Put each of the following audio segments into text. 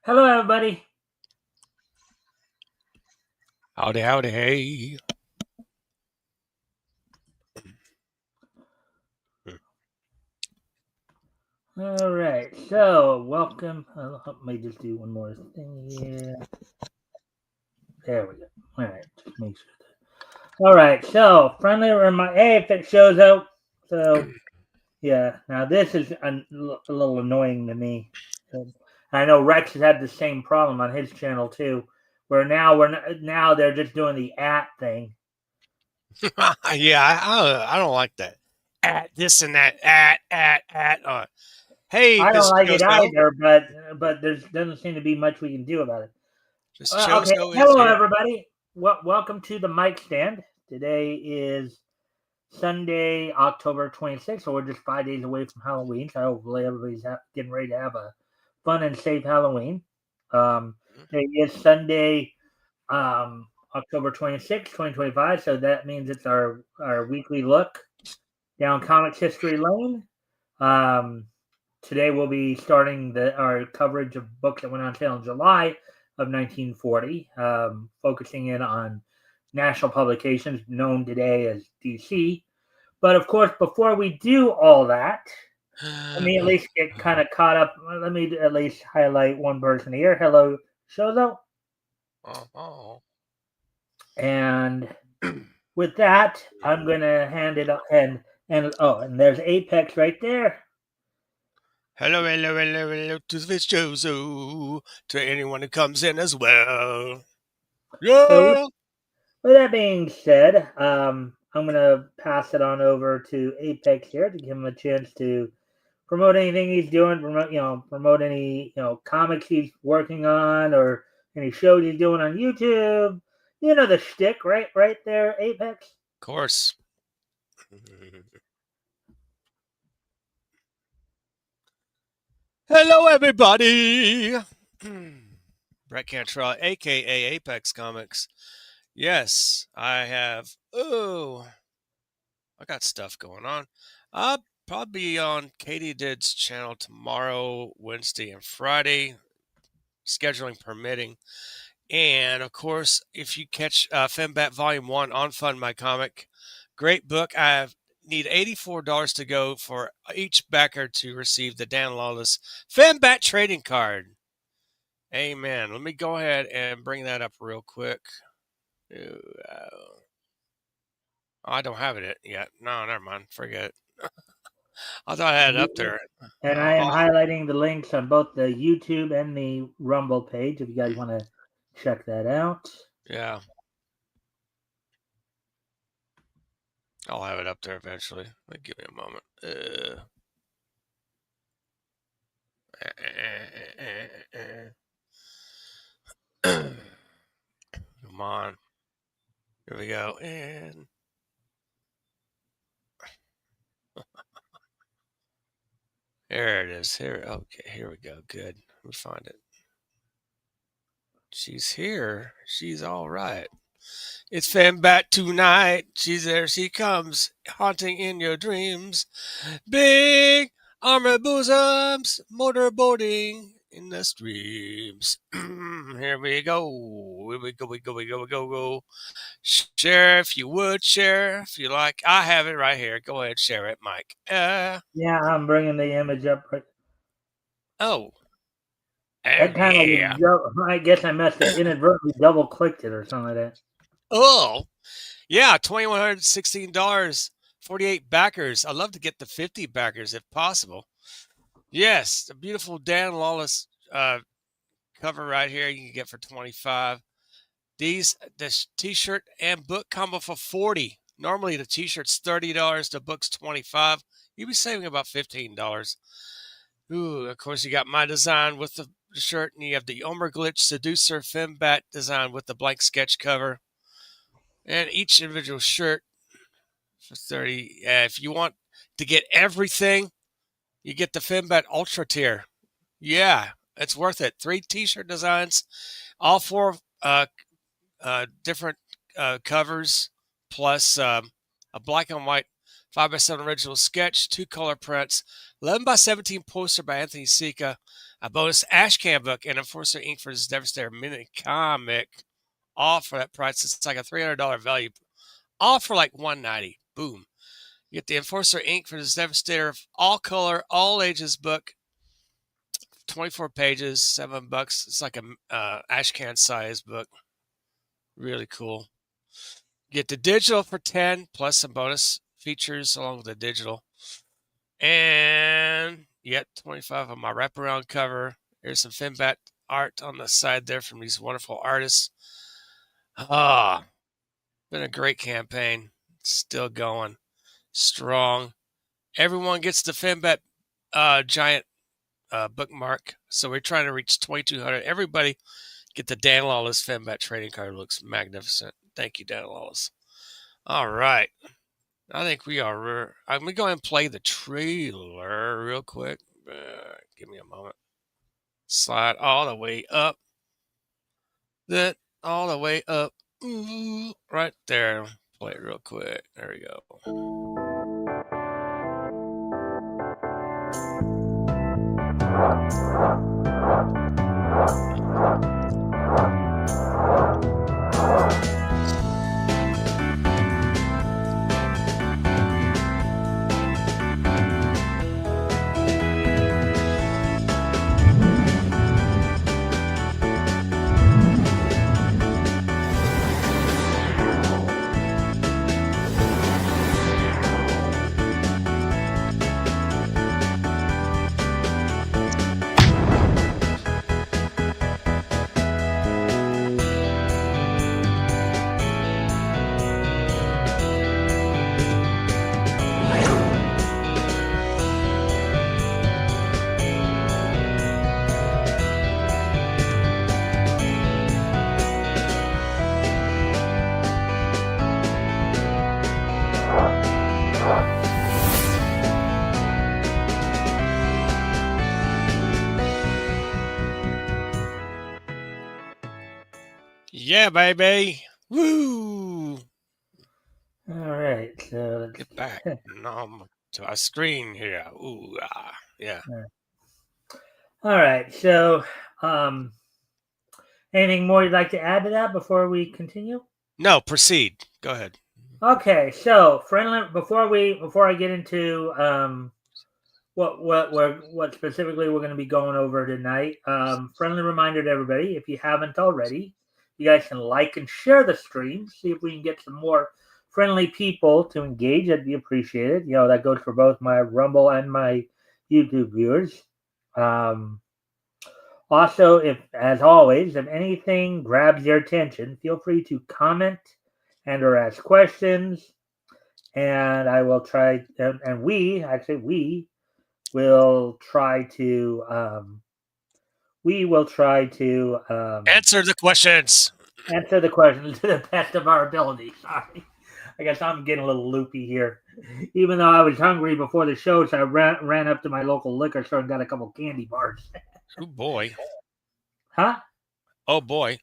Hello, everybody. Howdy, howdy, hey. All right, so welcome. Let me just do one more thing here. There we go. All right, just make sure. All right, so friendly reminder. Hey, if it shows up, so yeah. Now this is a little annoying to me. I know Rex has had the same problem on his channel too, where now they're just doing the at thing. Yeah, I don't like that. At this and that, at. Hey, I don't Miss like it Chozo. either, but there doesn't seem to be much we can do about it. Miss Okay, Chozo is hello here. everybody. Welcome to the Mikestand. Today is Sunday, October 26th, so we're just 5 days away from Halloween. So hopefully everybody's getting ready to have a fun and safe Halloween. Today is Sunday, October 26th, 2025. So that means it's our weekly look down comics history lane. Um, Today we'll be starting our coverage of books that went on sale in July of 1940, focusing in on national publications known today as DC. But of course, before we do all that, let me at least get kind of caught up. Let me at least highlight one person here. Hello, Shozo. Oh. And with that, I'm gonna hand it up and there's Apex right there. Hello, hello, hello, hello to Miss Chozo. To anyone who comes in as well. So Yeah. with that being said, I'm gonna pass it on over to Apex here to give him a chance to promote anything he's doing, promote any comics he's working on or any shows he's doing on YouTube. You know the shtick, right there, Apex. Of course. Hello, everybody. Brett Cantrell, a.k.a. Apex Comics. Yes, I have. Oh, I got stuff going on. I'll probably be on Katie Did's channel tomorrow, Wednesday, and Friday, scheduling permitting. And of course, if you catch Fembat Volume 1 on Fund My Comic, great book. I need $84 to go for each backer to receive the Dan Lawless Fembat trading card. Amen. Let me go ahead and bring that up real quick. I don't have it yet. No, never mind. Forget it. I thought I had it up there. And I am Oh, highlighting the links on both the YouTube and the Rumble page if you guys want to check that out. yeah. I'll have it up there eventually. Give me a moment. Come on. Here we go. And there it is. Here. Okay, here we go. Good. Let me find it. She's here. She's all right. It's Fembat tonight. She's there. She comes, haunting in your dreams. Big armor bosoms, motorboating in the streams. Here we go. Here we go. We go. We go. We go. Go. Share if you would. Share if you like. I have it right here. Go ahead, share it, Mike. Yeah, I'm bringing the image up. Oh, That kind yeah. of, I guess I must have inadvertently double clicked it or something like that. Oh, yeah. $2,116. 48 backers. I'd love to get the 50 backers if possible. Yes, the beautiful Dan Lawless cover right here you can get for 25. This t-shirt and book combo for 40. Normally the t-shirt's $30, the book's 25. You'll be saving about $15. Ooh, of course you got my design with the shirt, and you have the Omer Glitch Seducer Fembat design with the blank sketch cover. And each individual shirt for 30. If you want to get everything, you get the Fembat Ultra tier. Yeah, it's worth it. 3 t-shirt designs, all 4 different covers, plus a black and white 5x7 original sketch, 2 color prints, 11x17 poster by Anthony Sika, a bonus Ashcan book, and Enforcer ink for his Devastator mini comic. All for that price. It's like a $300 value. All for like $190. Boom. You get the Enforcer ink for his Devastator all color, all ages book. 24 pages, $7. It's like a Ashcan size book. Really cool. Get the digital for 10 plus some bonus features along with the digital. And yet 25 on my wraparound cover. Here's some Finbat art on the side there from these wonderful artists. Ah, been a great campaign. Still going strong. Everyone gets the Finbat giant bookmark. So we're trying to reach 2,200. Everybody get the Dan Lawless Finbat trading card. It looks magnificent. Thank you, Dan Lawless. All right. I think we are. I'm going to go ahead and play the trailer real quick. Give me a moment. Slide all the way up. That all the way up. Ooh, right there. Play it real quick. There we go. Yeah, baby. Woo! All right. So let's Get back to our screen here. Ooh, yeah. All right. So, anything more you'd like to add to that before we continue? No, proceed. Go ahead. Okay. So, friendly. Before I get into what specifically we're going to be going over tonight, friendly reminder to everybody: if you haven't already, you guys can like and share the stream. See if we can get some more friendly people to engage. That'd be appreciated. You know, that goes for both my Rumble and my YouTube viewers. Also, if as always, if anything grabs your attention, feel free to comment and or ask questions, and I will try. And we will try to Answer the questions. answer the questions to the best of our ability. Sorry, I guess I'm getting a little loopy here. Even though I was hungry before the show, so I ran up to my local liquor store and got a couple candy bars. Oh boy. Huh? Oh boy.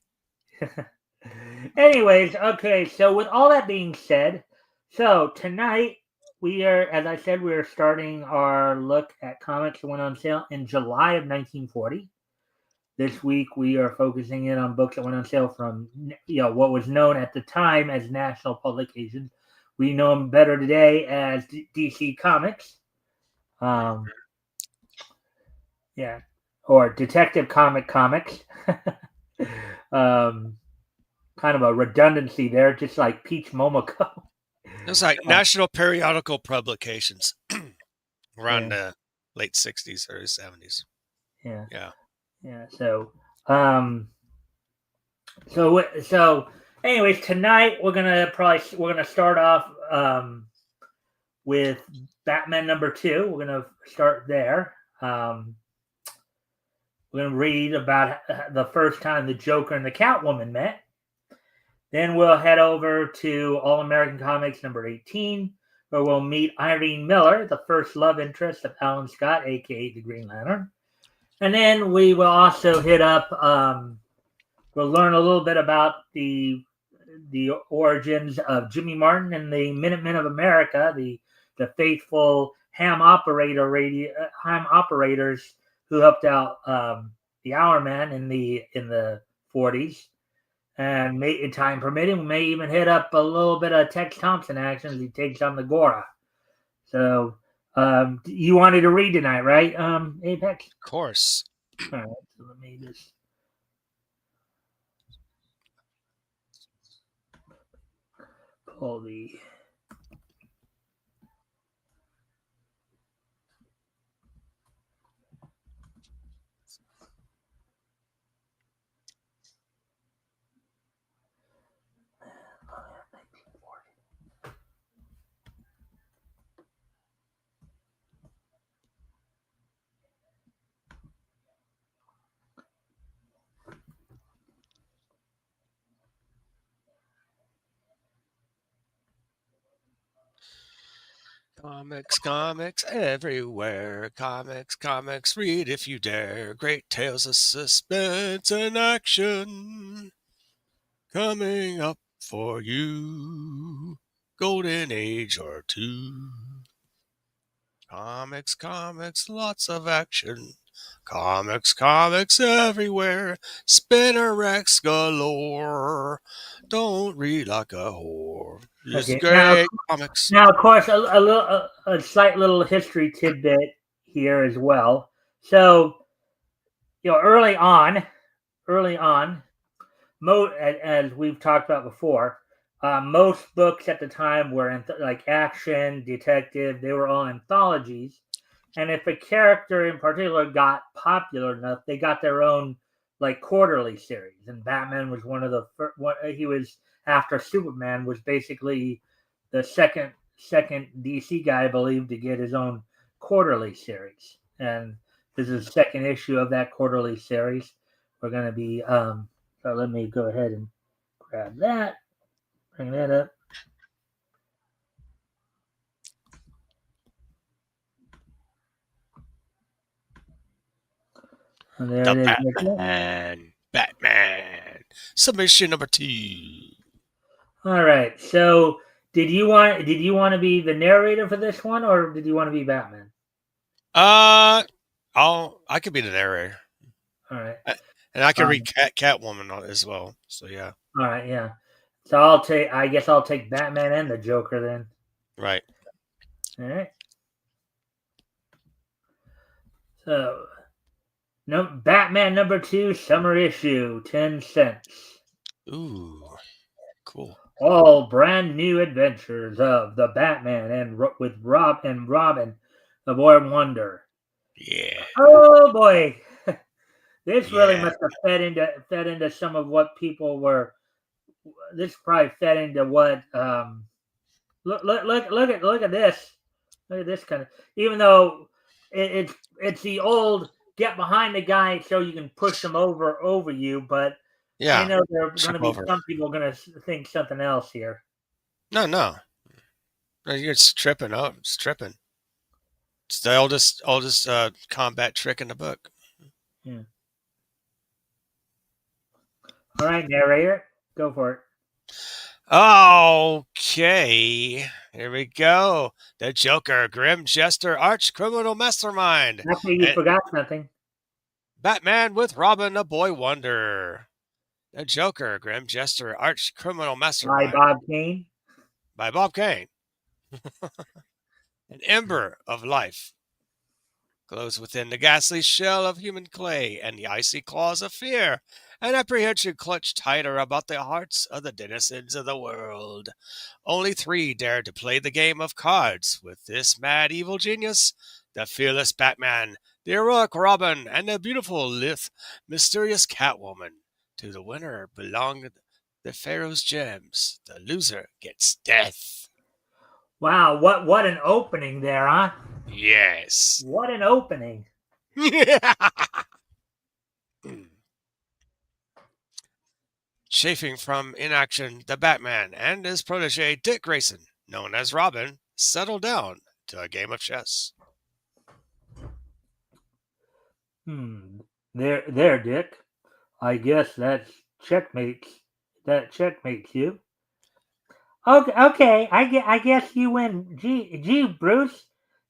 Anyways, okay, so with all that being said, so tonight we are, as I said, we are starting our look at comics that went on sale in July of 1940. This week we are focusing in on books that went on sale from, what was known at the time as national publications. We know them better today as DC Comics. Yeah, or Detective Comics. Kind of a redundancy there, just like Peach Momoko. It's like National Periodical Publications around the late 60s, early 70s. Yeah. So anyways, tonight we're gonna start off with Batman #2. We're gonna start there. We're gonna read about the first time the Joker and the Catwoman met. Then we'll head over to All American Comics #18, where we'll meet Irene Miller, the first love interest of Alan Scott, aka the Green Lantern. And then we will also hit up. We'll learn a little bit about the origins of Jimmy Martin and the Minutemen of America, the the faithful ham operators who helped out the Hourman in the 40s, and time permitting, may even hit up a little bit of Tex Thompson action as he takes on the Gora. So you wanted to read tonight, right, Apex? Of course. All right, so let me just. Pull the. Comics everywhere. Comics, read if you dare. Great tales of suspense and action coming up for you. Golden Age or two. Comics, lots of action. Comics everywhere. Spinner Rex galore. Don't read like a whore. Just Okay, now great comics. Now, of course, a slight little history tidbit here as well. So, early on, as we've talked about before, most books at the time were like action, detective. They were all anthologies, and if a character in particular got popular enough, they got their own like quarterly series. And Batman was one of the first. He was after Superman was basically the second DC guy, I believe, to get his own quarterly series. And this is the second issue of that quarterly series. We're going to be so let me go ahead and grab that, bring that up. And there The it is. Batman. Submission number 2. All right. So, did you want to be the narrator for this one, or did you want to be Batman? I could be the narrator. All right. And I can read Catwoman as well. So yeah. All right. Yeah. So I guess I'll take Batman and the Joker then. Right. All right. So, no, Batman number 2, summer issue, 10 cents. Ooh, cool. All brand new adventures of the Batman and with Robin, the Boy Wonder. Yeah. Oh boy, this really Yeah. must have fed into some of what people were. This probably fed into what. Look at this. Look at this kind of. Even though it's the old get behind the guy so you can push him over you, but I Yeah. know there are going Trip to be over. some people going to think something else here. No. You're tripping. Oh, it's tripping. It's the oldest combat trick in the book. Yeah. All right, narrator, go for it. Okay. Here we go. The Joker, grim jester, arch criminal mastermind. Actually, you forgot something. Batman with Robin, a boy wonder. The Joker, grim jester, arch criminal By mastermind. Bob Kane. By Bob Kane. An ember of life glows within the ghastly shell of human clay, and the icy claws of fear and apprehension clutch tighter about the hearts of the denizens of the world. Only 3 dare to play the game of cards with this mad evil genius: the fearless Batman, the heroic Robin, and the beautiful, lithe, mysterious Catwoman. To the winner belong the Pharaoh's gems. The loser gets death. Wow, what an opening there, huh? Yes. What an opening. Chafing from inaction, the Batman and his protege Dick Grayson, known as Robin, settle down to a game of chess. There, Dick. I guess that checkmates you. Okay. I guess you win. Gee, Bruce,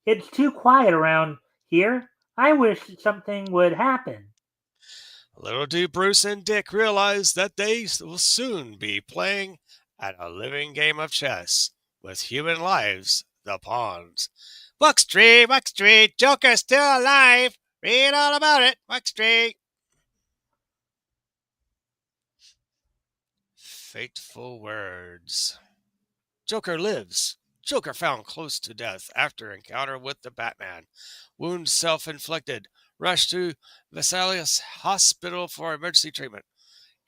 it's too quiet around here. I wish something would happen. Little do Bruce and Dick realize that they will soon be playing at a living game of chess with human lives, the pawns. Buck Street, Joker still alive. Read all about it, Buck Street. Fateful words. Joker lives. Joker found close to death after encounter with the Batman. Wounds self-inflicted. Rushed to Vesalius Hospital for emergency treatment.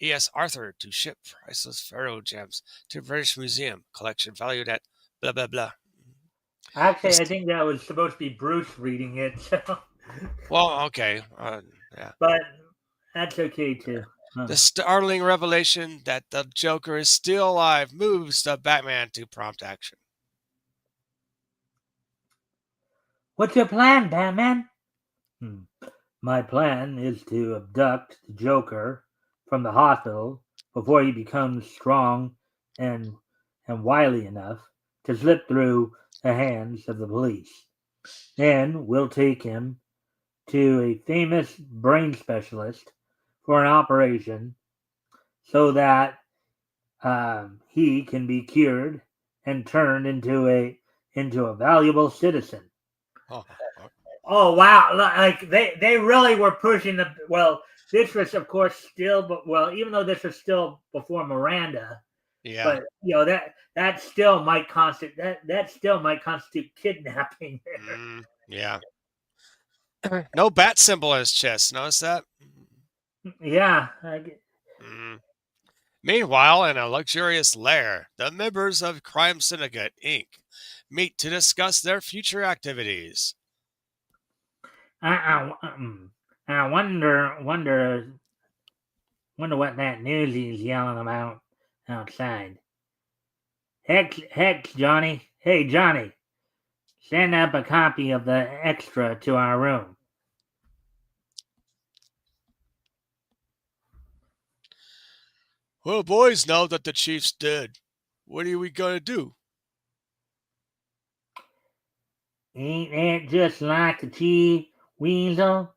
E.S. Arthur to ship priceless pharaoh gems to British Museum. Collection valued at blah blah blah. Actually, I This, think that was supposed to be Bruce reading it, so. well, okay. Yeah. But that's okay too. Huh. The startling revelation that the Joker is still alive moves the Batman to prompt action. What's your plan, Batman? Hmm. My plan is to abduct the Joker from the hospital before he becomes strong and wily enough to slip through the hands of the police. Then we'll take him to a famous brain specialist for an operation so that he can be cured and turned into a valuable citizen. Oh, Oh wow! Like they really were pushing the well. This was, of course, still, but well, even though this was still before Miranda, yeah. but that still might constitute that still might constitute kidnapping. Yeah. No bat symbol on his chest. Notice that? Yeah, Mm. Meanwhile, in a luxurious lair, the members of Crime Syndicate Inc. meet to discuss their future activities. I wonder what that news is yelling about outside. Heck, Johnny. Hey, Johnny, send up a copy of the extra to our room. Well, boys, now that the chief's dead, what are we gonna do? Ain't that just like the chief, Weasel?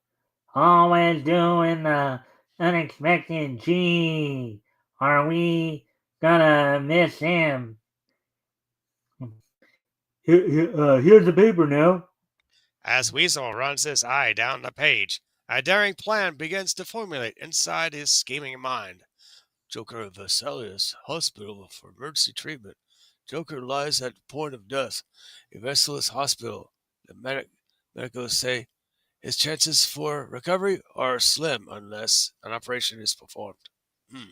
Always doing the unexpected. Gee, are we gonna miss him? Here's the paper now. As Weasel runs his eye down the page, a daring plan begins to formulate inside his scheming mind. Joker of Vesalius Hospital for emergency treatment. Joker lies at the point of death. A Vesalius Hospital. The medicals say his chances for recovery are slim unless an operation is performed. Hmm.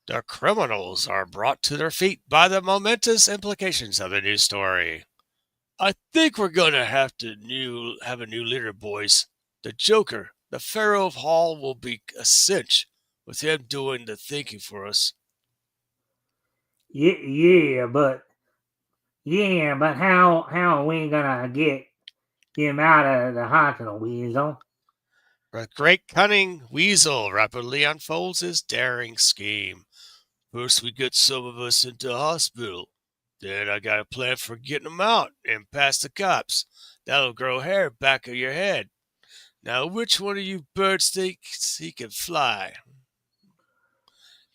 The criminals are brought to their feet by the momentous implications of the news story. I think we're gonna have a new leader, boys. The Joker, the Pharaoh of Hall, will be a cinch, with him doing the thinking for us. Yeah, but how are we gonna get him out of the hospital, Weasel? The great cunning Weasel rapidly unfolds his daring scheme. First, we get some of us into the hospital. Then I got a plan for getting them out and past the cops. That'll grow hair back of your head. Now, which one of you birds thinks he can fly?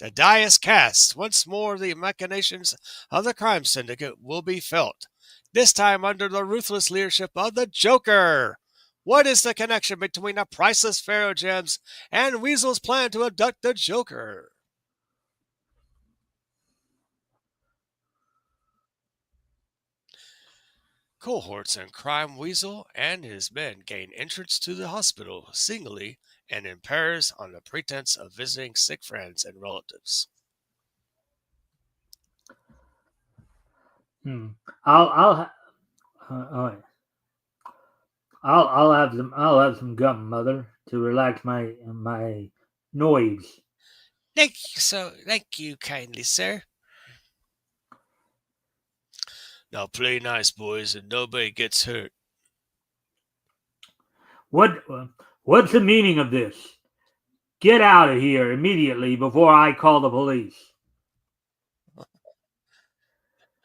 The die is cast. Once more, the machinations of the crime syndicate will be felt. This time under the ruthless leadership of the Joker. What is the connection between the priceless Pharaoh gems and Weasel's plan to abduct the Joker? Cohorts and Crime Weasel and his men gain entrance to the hospital singly and in pairs on the pretense of visiting sick friends and relatives. Hmm. I'll uh, I'll have some gum, mother, to relax my nerves. Thank you kindly, sir. Now play nice, boys, and nobody gets hurt. What what's the meaning of this? Get out of here immediately before I call the police.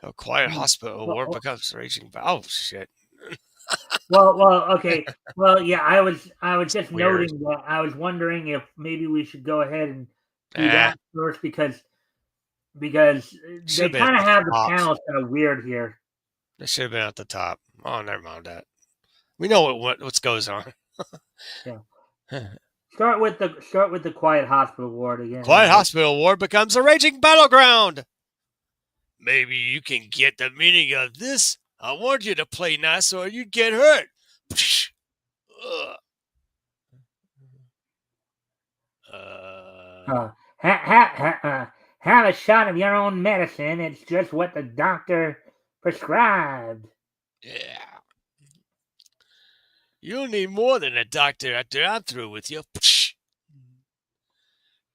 A quiet Hmm. hospital Well, ward becomes raging. Oh shit! okay. Well, yeah, I was just Weird. noting that I was wondering if maybe we should go ahead and do Ah, that first because should they have been at kind of the have the top. panels kind of weird here. It should have been at the top. Oh, never mind that. We know what's goes on. Yeah. Start with the quiet hospital ward again. Quiet hospital ward becomes a raging battleground. Maybe you can get the meaning of this. I want you to play nice or you get hurt. Ugh. Uh, have a shot of your own medicine. It's just what the doctor prescribed. Yeah. You'll need more than a doctor after I'm through with you.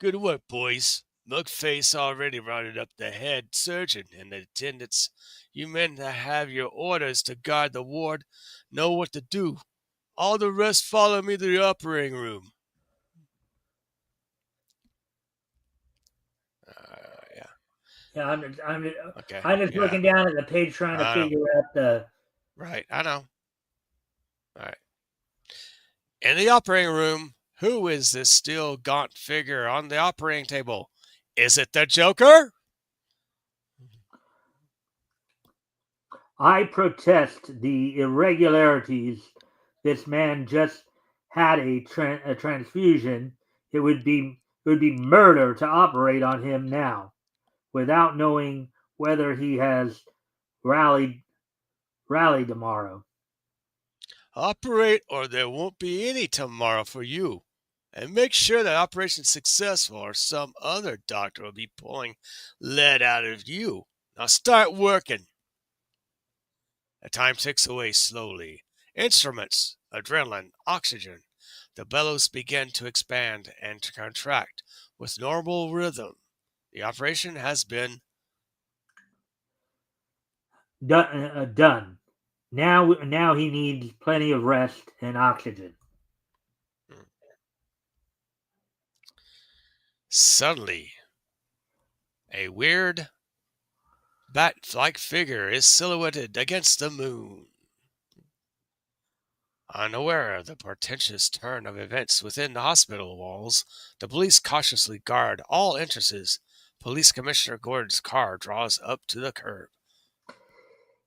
Good work, boys. Mugface already rounded up the head surgeon and the attendants. You men that have your orders to guard the ward know what to do. All the rest follow me to the operating room. Yeah. Yeah, Okay. I'm just Yeah. looking down at the page trying to I know. figure out the. Right. I know. All right. In the operating room, who is this still gaunt figure on the operating table? Is it the Joker? I protest the irregularities. This man just had a transfusion. It would be murder to operate on him now without knowing whether he has rallied rallied tomorrow. Operate or there won't be any tomorrow for you. And make sure that operation's successful or some other doctor will be pulling lead out of you. Now start working. The time ticks away slowly. Instruments, adrenaline, oxygen. The bellows begin to expand and to contract with normal rhythm. The operation has been Done. Now he needs plenty of rest and oxygen. suddenly a weird bat-like figure is silhouetted against the moon. Unaware of the portentous turn of events within the hospital walls, the police cautiously guard all entrances. Police Commissioner Gordon's car draws up to the curb.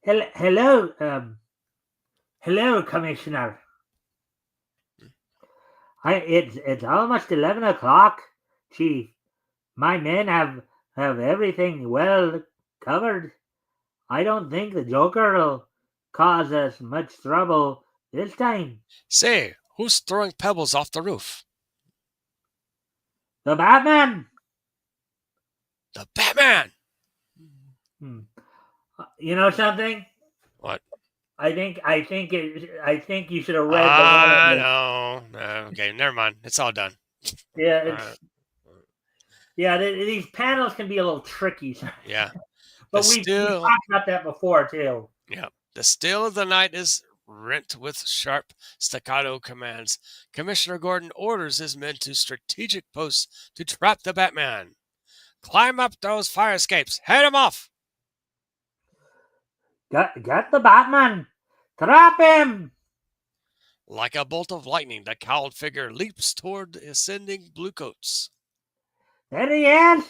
Hello, hello, Commissioner. It's almost 11 o'clock, Chief. My men have everything well covered. I don't think the Joker will cause us much trouble this time. Say, who's throwing pebbles off the roof? The Batman. The Batman! Hmm. You know something? What? I think you should have read the one. I know. Okay, never mind. It's all done. Yeah, Uh, these panels can be a little tricky, yeah. but The we still, talked about that before too. yeah. The still of the night is rent with sharp staccato commands. Commissioner Gordon orders his men to strategic posts to trap the Batman. Climb up those fire escapes. Head him off. Get the Batman. Trap him. Like a bolt of lightning, the cowled figure leaps toward the ascending bluecoats. There he is.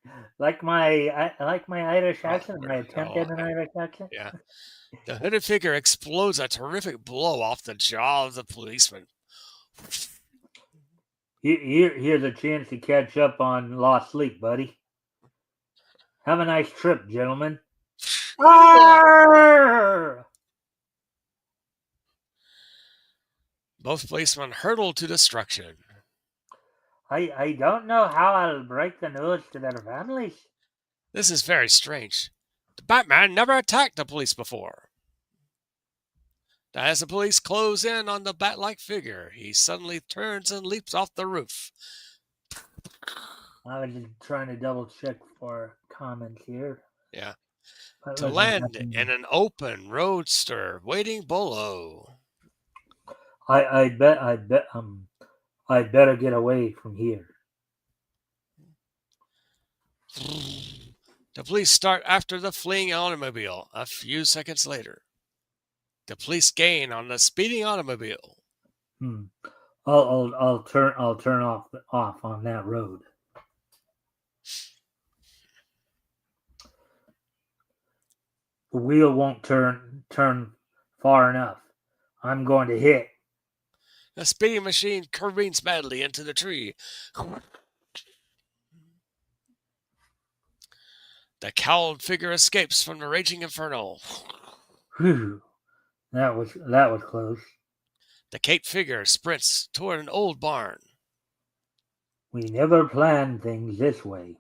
I like my Irish accent. My attempt at an Irish accent. Yeah. The hooded figure explodes a terrific blow off the jaw of the policeman. Here's a chance to catch up on lost sleep, buddy. Have a nice trip, gentlemen. Arr! Both policemen hurtle to destruction. I don't know how I'll break the news to their families. This is very strange. The Batman never attacked the police before. As the police close in on the bat-like figure, he suddenly turns and leaps off the roof. I was just trying to double check for comments here. Yeah. But To land in an open roadster waiting below. I'd better get away from here. The police start after the fleeing automobile. A few seconds later, the police gain on the speeding automobile. Hmm. I'll turn off on that road. The wheel won't turn far enough. I'm going to hit. The speeding machine careens madly into the tree. The cowled figure escapes from the raging inferno. Whew. That was close. The caped figure sprints toward an old barn. We never planned things this way.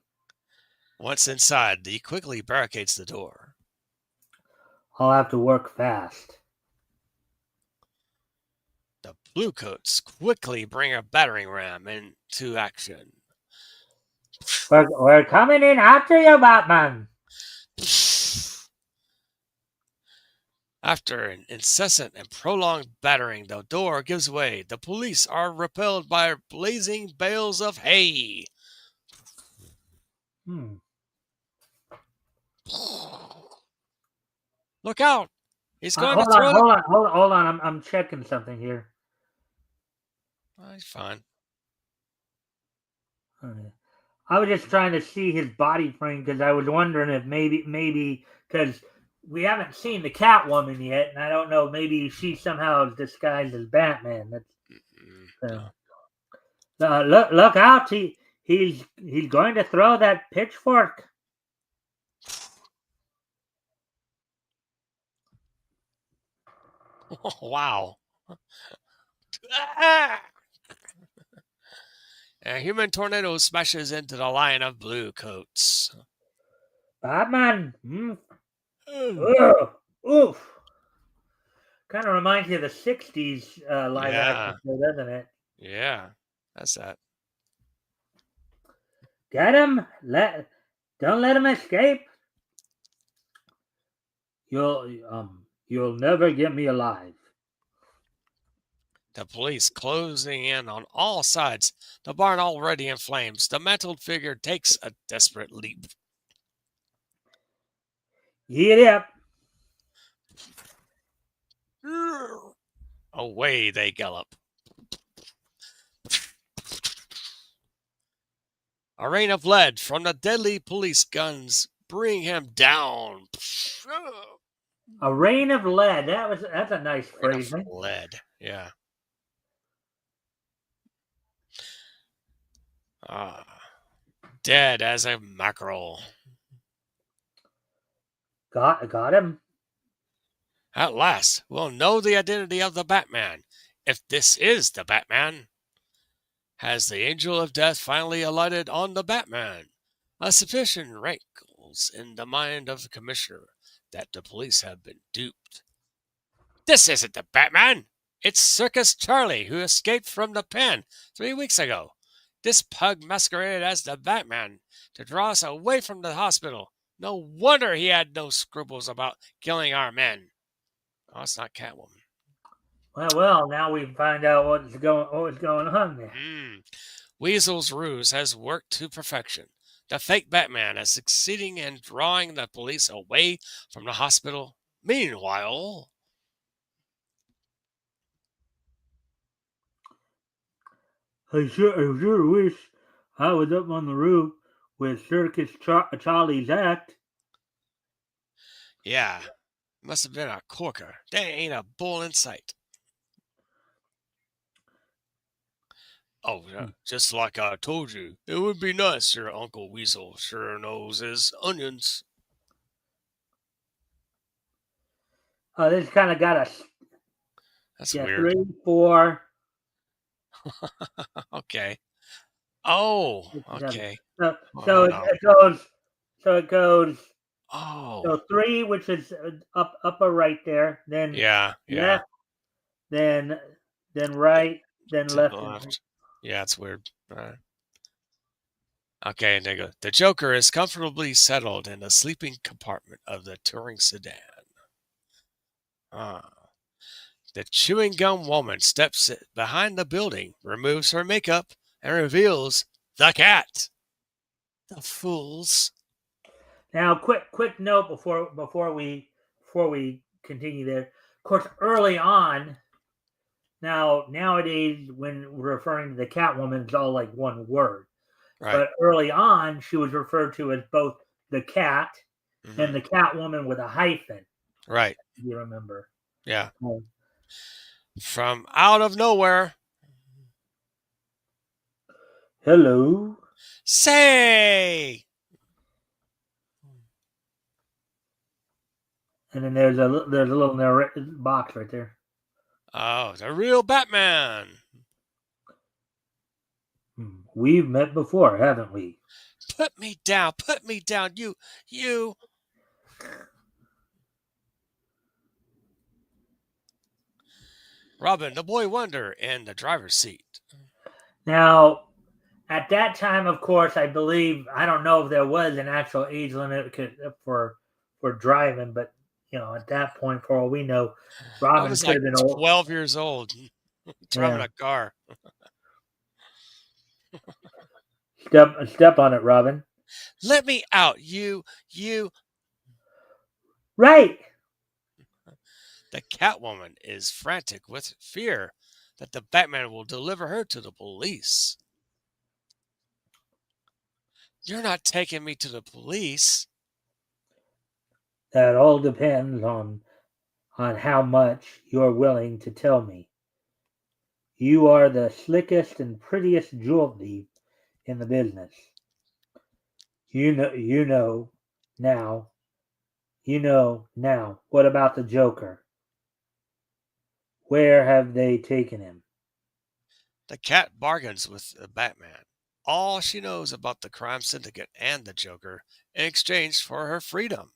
Once inside, he quickly barricades the door. I'll have to work fast. The bluecoats quickly bring a battering ram into action. We're coming in after you, Batman. After an incessant and prolonged battering, the door gives way. The police are repelled by blazing bales of hay. Look out! He's going to throw it. Hold on. I'm checking something here. Oh, he's fine. I was just trying to see his body frame because I was wondering if maybe because we haven't seen the Catwoman yet, and I don't know, maybe she somehow is disguised as Batman. Look out! He's going to throw that pitchfork. Oh, wow. A human tornado smashes into the line of blue coats. Batman. Oof. Kind of reminds you of the 60s live action show, doesn't it? Yeah, that's that. Get him! Don't let him escape. You'll never get me alive. The police closing in on all sides. The barn already in flames. The mantled figure takes a desperate leap. Giddy up. Away they gallop. A rain of lead from the deadly police guns bring him down. A rain of lead. That's a nice phrasing. Lead, yeah. Dead as a mackerel. Got him. At last, we'll know the identity of the Batman. If this is the Batman. Has the angel of death finally alighted on the Batman? A suspicion rankles in the mind of the commissioner that the police have been duped. This isn't the Batman! It's Circus Charlie, who escaped from the pen 3 weeks ago. This pug masqueraded as the Batman to draw us away from the hospital. No wonder he had no scruples about killing our men. Oh, it's not Catwoman. Well, now we find out what's going on there. Weasel's ruse has worked to perfection. The fake Batman is succeeding in drawing the police away from the hospital. Meanwhile, I sure wish I was up on the roof with Circus Charlie's act. Yeah, must have been a corker. There ain't a bull in sight. Oh, yeah, just like I told you, it would be nice. Your Uncle Weasel sure knows his onions. Oh, this kind of got us. That's weird. 3, 4. Okay. Oh, okay. So it goes. Oh. So 3, which is upper right there. Then left. Then right. Then left. Yeah, it's weird. Okay, there you go. The Joker is comfortably settled in the sleeping compartment of the touring sedan. The chewing gum woman steps behind the building, removes her makeup, and reveals the cat. The fools. Now, quick note before we continue there. Of course, early on, now nowadays when referring to the Catwoman, it's all like one word. Right. But early on, she was referred to as both the Cat and Hmm. the Catwoman with a hyphen. Right. If you remember? Yeah. Oh. From out of nowhere. Hello. Say. And then there's a little box right there. Oh, the real Batman. We've met before, haven't we? Put me down. Put me down. You. Robin, the boy wonder, in the driver's seat. Now, at that time, of course, I believe I don't know if there was an actual age limit for driving, but at that point, for all we know, I Robin was could like have been old. 12 years old, driving Yeah, a car. step on it, Robin. Let me out. You. Right. The Catwoman is frantic with fear that the Batman will deliver her to the police. You're not taking me to the police. That all depends on how much you're willing to tell me. You are the slickest and prettiest jewel thief in the business. Now. You know now. What about the Joker? Where have they taken him? The cat bargains with the Batman. All she knows about the crime syndicate and the Joker in exchange for her freedom.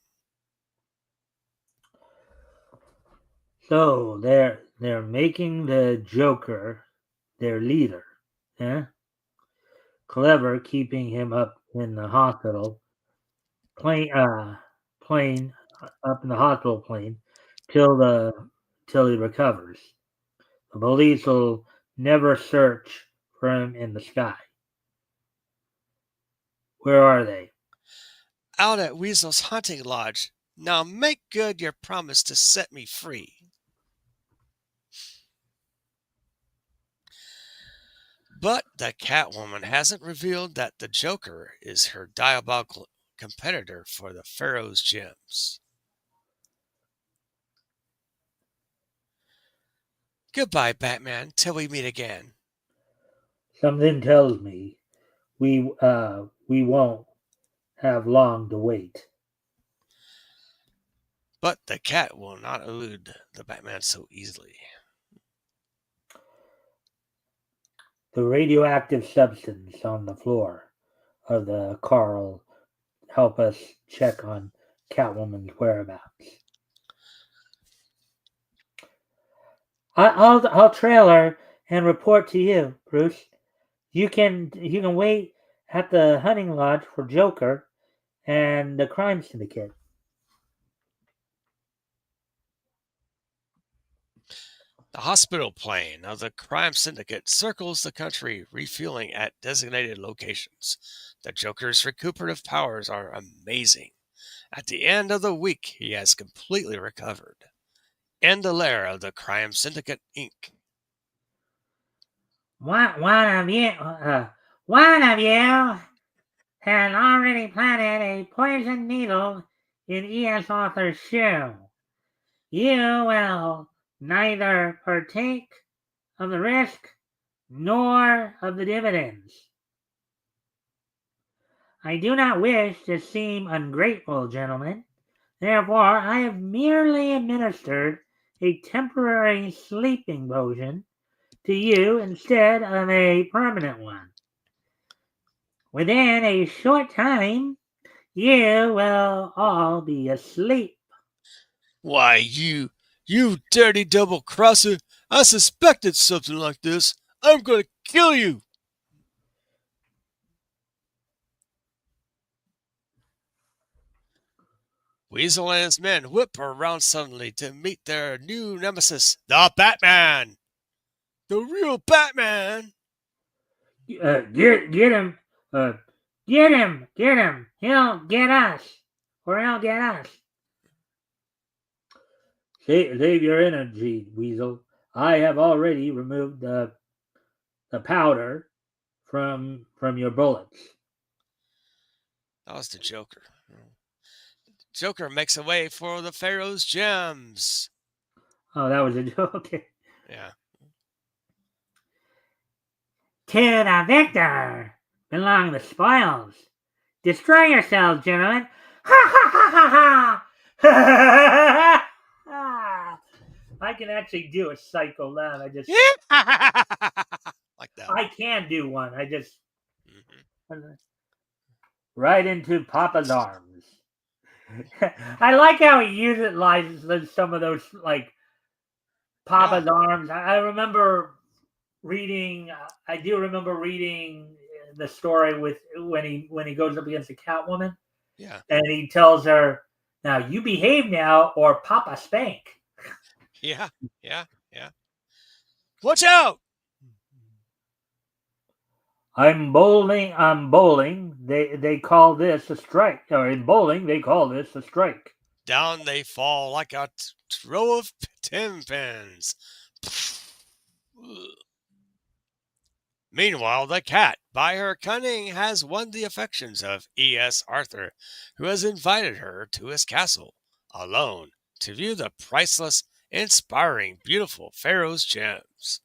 So they're making the Joker their leader. Eh? Clever, keeping him up in the hospital plane plane up in the hospital plane till the till he recovers. The police will never search for him in the sky. Where are they? Out at Weasel's hunting lodge. Now make good your promise to set me free. But the Catwoman hasn't revealed that the Joker is her diabolical competitor for the Pharaoh's gems. Goodbye, Batman, till we meet again. Something tells me we won't have long to wait. But the cat will not elude the Batman so easily. The radioactive substance on the floor of the car will help us check on Catwoman's whereabouts. I'll trail her and report to you, Bruce. You can wait at the hunting lodge for Joker and the crime syndicate. The hospital plane of the crime syndicate circles the country, refueling at designated locations. The Joker's recuperative powers are amazing. At the end of the week, he has completely recovered. In the lair of the Crime Syndicate Inc. One of you has already planted a poison needle in E.S. Arthur's shoe. You will neither partake of the risk nor of the dividends. I do not wish to seem ungrateful, gentlemen. Therefore, I have merely administered a temporary sleeping potion to you instead of a permanent one. Within a short time, you will all be asleep. Why, you dirty double crosser! I suspected something like this. I'm gonna kill you! Weasel and his men whip around suddenly to meet their new nemesis, the Batman! The real Batman! Get him! Get him! Get him! He'll get us! or he'll get us. Save your energy, Weasel. I have already removed the powder from your bullets. That was the Joker. Joker makes a way for the Pharaoh's gems. Oh, that was a joke. Okay. Yeah. To the victor belong the spoils. Destroy yourselves, gentlemen. Ha ha ha ha ha! I can actually do a cycle laugh. Like that one. I can do one. Hmm. Right into Papa's arms. I like how he utilizes some of those like Yeah. Papa's arms. I remember reading. I do remember reading the story with when he goes up against the Catwoman, Yeah. and he tells her, "Now you behave now, or Papa spank." Yeah. Yeah. Yeah. Watch out! I'm bowling. I'm bowling. They call this a strike. Or in bowling, they call this a strike. Down they fall like a row of tin pins. Meanwhile, the cat, by her cunning, has won the affections of E.S. Arthur, who has invited her to his castle, alone, to view the priceless, inspiring, beautiful Pharaoh's gems.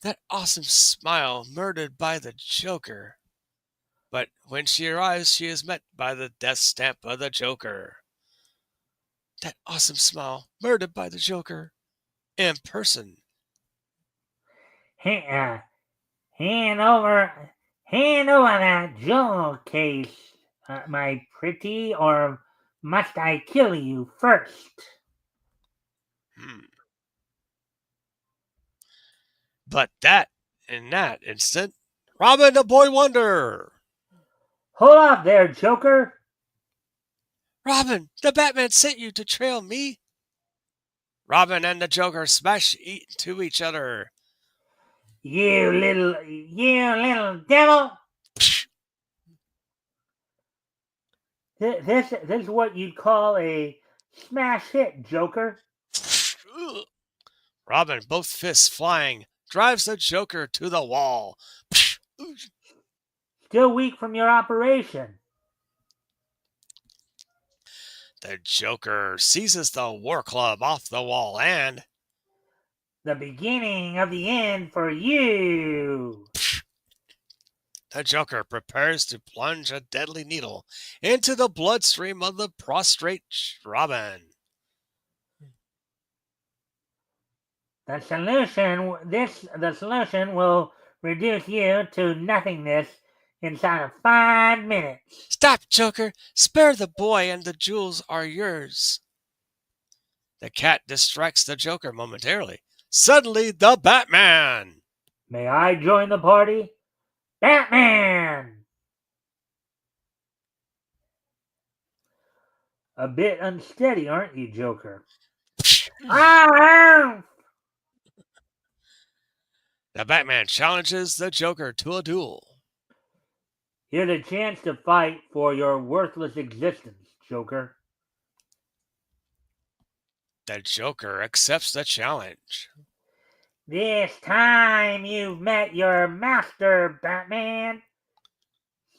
That awesome smile murdered by the Joker. But when she arrives, she is met by the death stamp of the Joker. That awesome smile murdered by the Joker in person. Hey, hand over, hand over that jewel case, my pretty, or must I kill you first? Hmm. But that, in that instant, Robin the Boy Wonder! Hold up there, Joker. Robin, the Batman sent you to trail me. Robin and the Joker smash into each other. You little devil. This is what you'd call a smash hit, Joker. Robin, both fists flying, drives the Joker to the wall. Still weak from your operation. The Joker seizes the war club off the wall and The beginning of the end for you. the Joker prepares to plunge a deadly needle into the bloodstream of the prostrate Robin. The solution will reduce you to nothingness inside of 5 minutes. Stop, Joker! Spare the boy and the jewels are yours. The cat distracts the Joker momentarily. Suddenly, the Batman! May I join the party? Batman! A bit unsteady, aren't you, Joker? Ah! The Batman challenges the Joker to a duel. Here's a chance to fight for your worthless existence, Joker. The Joker accepts the challenge. This time you've met your master, Batman.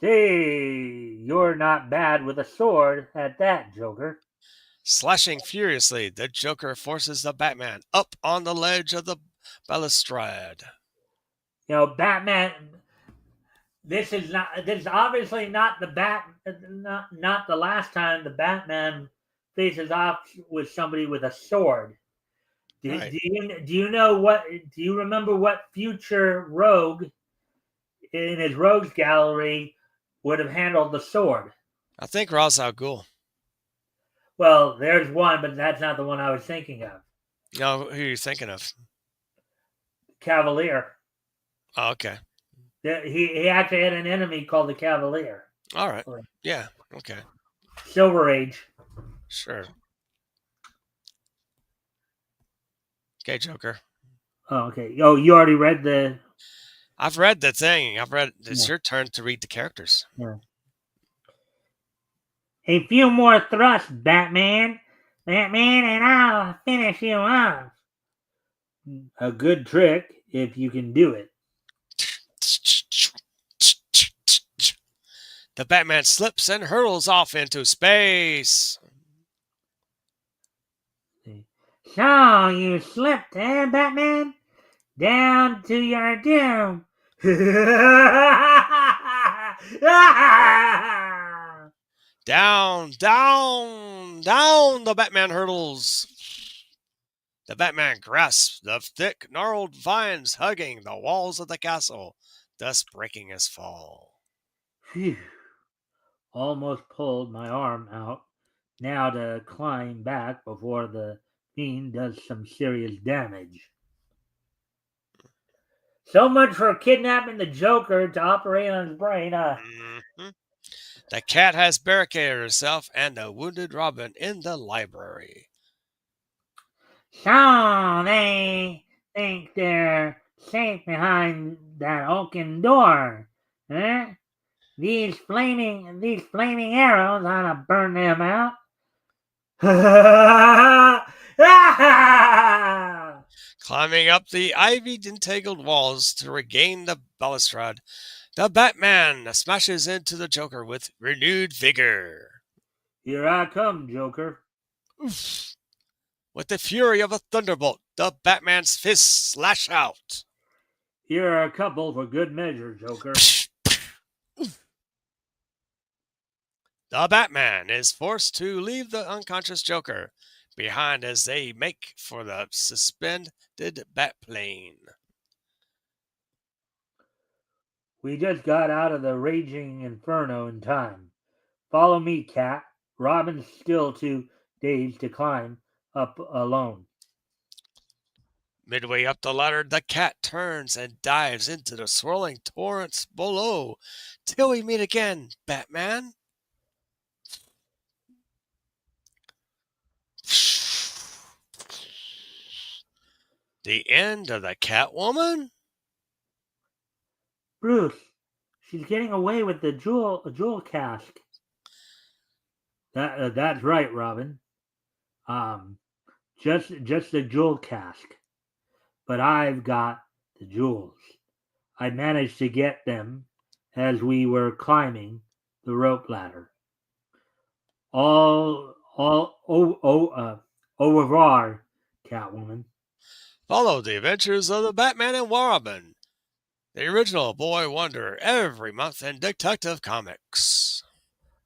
See, you're not bad with a sword at that, Joker. Slashing furiously, the Joker forces the Batman up on the ledge of the balustrade. You know, Batman. This is not. This is obviously not the not the last time the Batman faces off with somebody with a sword. Right. Do you know what? Do you remember what future rogue in his rogues gallery would have handled the sword? I think Ra's al Ghul. Well, there's one, but that's not the one I was thinking of. No, who are you thinking of? Cavalier. Oh, okay. He actually had an enemy called the Cavalier. All right. Yeah. Okay. Silver Age. Sure. Okay, Joker. Oh, okay. Oh, you already read the. I've read the thing. It's Yeah. your turn to read the characters. Yeah. A few more thrusts, Batman. Batman, and I'll finish you off. A good trick if you can do it. The Batman slips and hurtles off into space. So you slipped, eh, Batman? Down to your doom. Down, down, down the Batman hurtles. The Batman grasps the thick, gnarled vines hugging the walls of the castle, thus breaking his fall. Phew. Almost pulled my arm out now to climb back before the fiend does some serious damage. So much for kidnapping the Joker to operate on his brain, Mm-hmm. The cat has barricaded herself and the wounded Robin in the library. So they think they're safe behind that oaken door, eh? These flaming arrows ought to burn them out. Climbing up the ivy-entangled walls to regain the balustrade, the Batman smashes into the Joker with renewed vigor. Here I come, Joker. Oof. With the fury of a thunderbolt, the Batman's fists slash out. Here are a couple for good measure, Joker. The Batman is forced to leave the unconscious Joker behind as they make for the suspended Batplane. We just got out of the raging inferno in time. Follow me, Cat. Robin's still too dazed to climb up alone. Midway up the ladder, the cat turns and dives into the swirling torrents below. Till we meet again, Batman. The end of the Catwoman? Bruce, she's getting away with the jewel cask. That's right, Robin. Just the jewel cask. But I've got the jewels. I managed to get them as we were climbing the rope ladder. Au revoir, Catwoman. Follow the adventures of the Batman and Robin, the original Boy Wonder, every month in Detective Comics.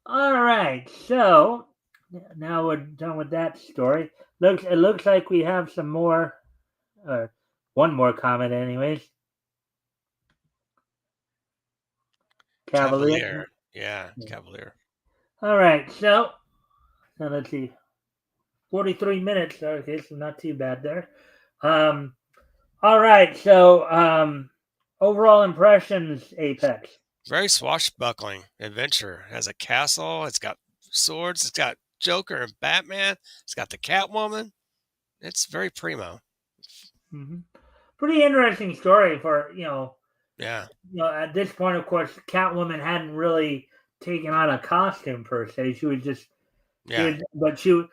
All right, so now we're done with that story. It looks like we have some more, one more comment, anyways. Cavalier. Yeah, Cavalier. All right, so let's see. 43 minutes. Okay, so not too bad there. All right, so overall impressions, Apex. Very swashbuckling adventure. It has a castle, it's got swords, it's got Joker and Batman, it's got the Catwoman. It's very primo. Mm-hmm. Pretty interesting story for Yeah. At this point, of course, Catwoman hadn't really taken on a costume per se. She was just, but she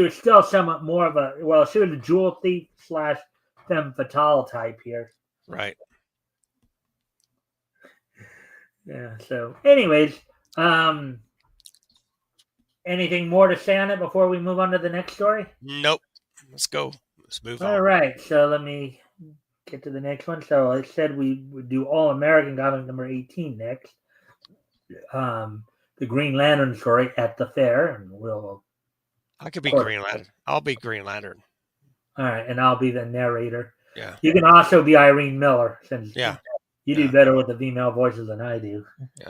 was still somewhat more of a she was a jewel thief slash femme fatale type here. Right. Yeah. So, anyways, anything more to say on it before we move on to the next story? Nope. Let's go. Let's move on. All right. So let me get to the next one. So I said we would do All American Comic number 18 next. The Green Lantern story at the fair, and I could be Green Lantern. I'll be Green Lantern. All right, and I'll be the narrator. Yeah. You can also be Irene Miller, since you do better with the female voices than I do. Yeah.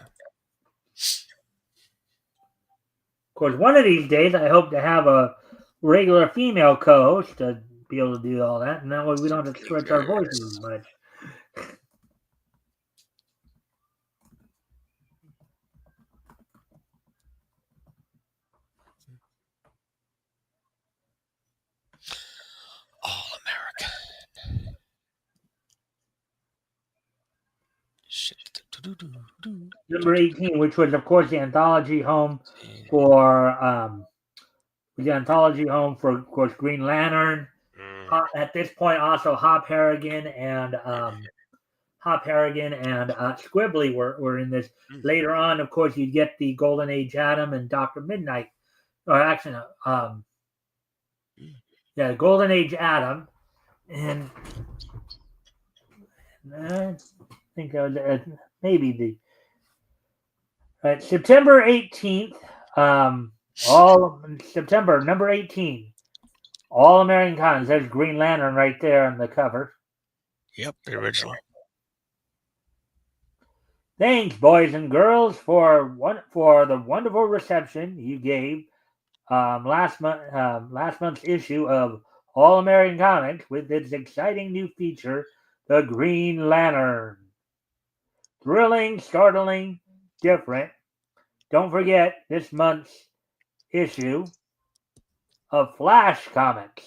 Of course, one of these days, I hope to have a regular female co-host to be able to do all that, and that way we don't have to stretch our voices as much. All American. Number 18, which was, of course, the anthology home for the anthology home for, of course, Green Lantern. Mm. At this point, also Hop Harrigan and Squibbly were in this. Mm. Later on, of course, you get the Golden Age Atom and Doctor Midnight, or actually, Mm. yeah, Golden Age Atom, and I think that was maybe the September 18th. All September number 18. All American Comics. There's Green Lantern right there on the cover. Yep, the original. Thanks, boys and girls, for the wonderful reception you gave last month's issue of All American Comics with its exciting new feature, the Green Lantern. Thrilling, startling, different. Don't forget this month's issue of Flash Comics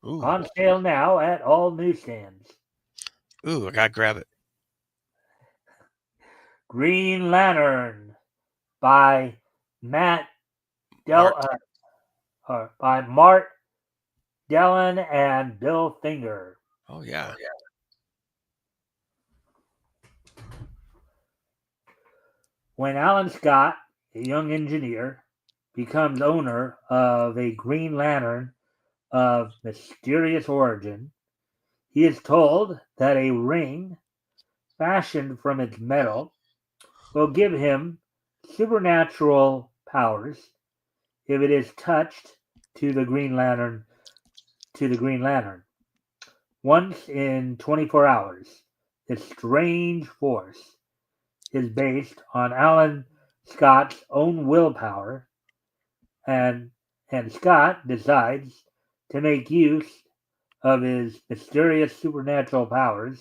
Ooh, on sale now at all newsstands. ooh, I gotta grab it. Green Lantern by Matt Del Mart. by Mart Dellon and Bill Finger. Oh yeah. When Alan Scott, a young engineer, becomes owner of a Green Lantern of mysterious origin, he is told that a ring fashioned from its metal will give him supernatural powers if it is touched to the Green Lantern once in 24 hours. This strange force is based on Alan Scott's own willpower, and Scott decides to make use of his mysterious supernatural powers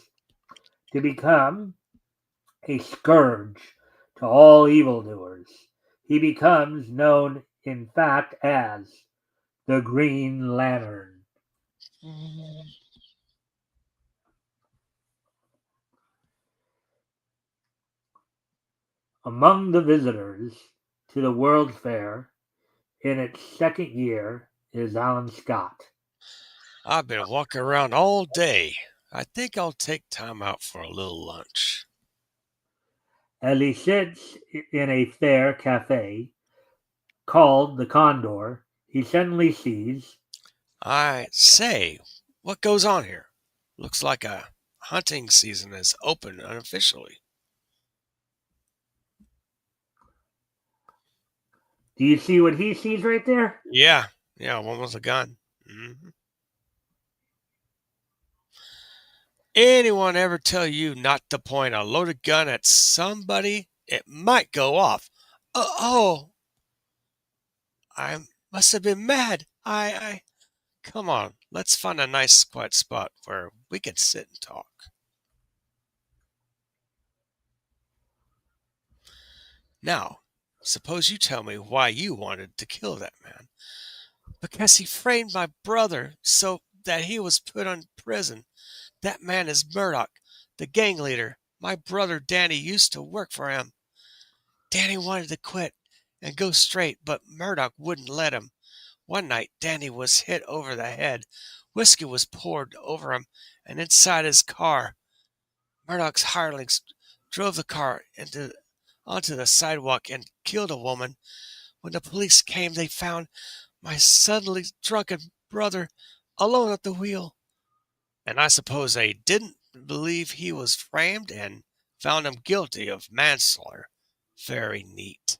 to become a scourge to all evildoers. He becomes known, in fact, as the Green Lantern. Among the visitors to the World's Fair in its second year is Alan Scott. I've been walking around all day. I think I'll take time out for a little lunch. As he sits in a fair cafe called the Condor, he suddenly sees. I say, what goes on here? Looks like a hunting season is open unofficially. Do you see what he sees right there? Yeah, yeah, one was a gun. Hmm. Anyone ever tell you not to point a loaded gun at somebody? It might go off. Oh, I must have been mad. Come on, let's find a nice quiet spot where we can sit and talk. Now, suppose you tell me why you wanted to kill that man. Because he framed my brother so that he was put in prison. That man is Murdoch, the gang leader. My brother Danny used to work for him. Danny wanted to quit and go straight, but Murdoch wouldn't let him. One night, Danny was hit over the head. Whiskey was poured over him, and inside his car, Murdoch's hirelings drove the car onto the sidewalk and killed a woman. When the police came, they found my suddenly drunken brother alone at the wheel. And I suppose they didn't believe he was framed and found him guilty of manslaughter. Very neat.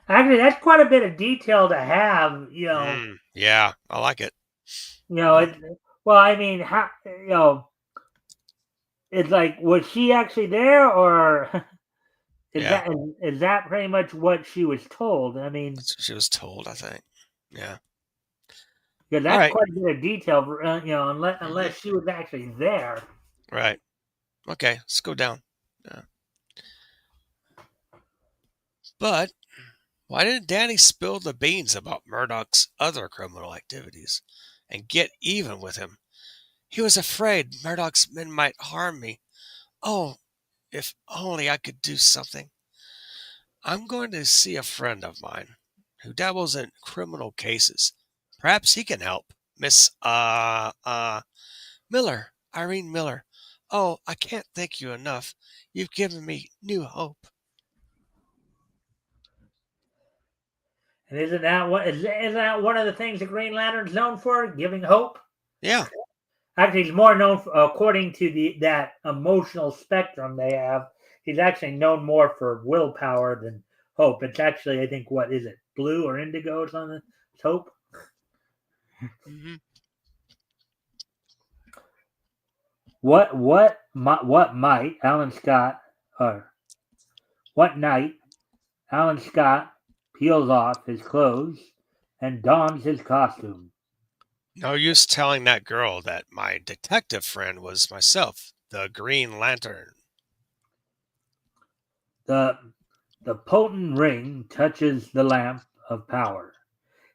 Actually, that's quite a bit of detail to have. Yeah, I like it. You know. It, well, I mean, how it's like, was she actually there, or is Yeah, that pretty much what she was told? I mean, that's what she was told, I think. Yeah. because All that's right. quite a bit of detail. Unless Hmm. she was actually there. Right. Okay, let's go down. Yeah. But why didn't Danny spill the beans about Murdoch's other criminal activities and get even with him? He was afraid Murdoch's men might harm me. Oh, if only I could do something. I'm going to see a friend of mine who dabbles in criminal cases. Perhaps he can help. Miss Miller, Irene Miller. Oh, I can't thank you enough. You've given me new hope. And isn't that one of the things the Green Lantern's known for? Giving hope? Yeah. Actually, he's more known for, according to that emotional spectrum they have. He's actually known more for willpower than hope. It's actually, I think, what is it, blue or indigo or something? It's hope. Hmm. What might Alan Scott or what night Alan Scott peels off his clothes and dons his costume. No use telling that girl that my detective friend was myself, the Green Lantern. The the potent ring touches the lamp of power.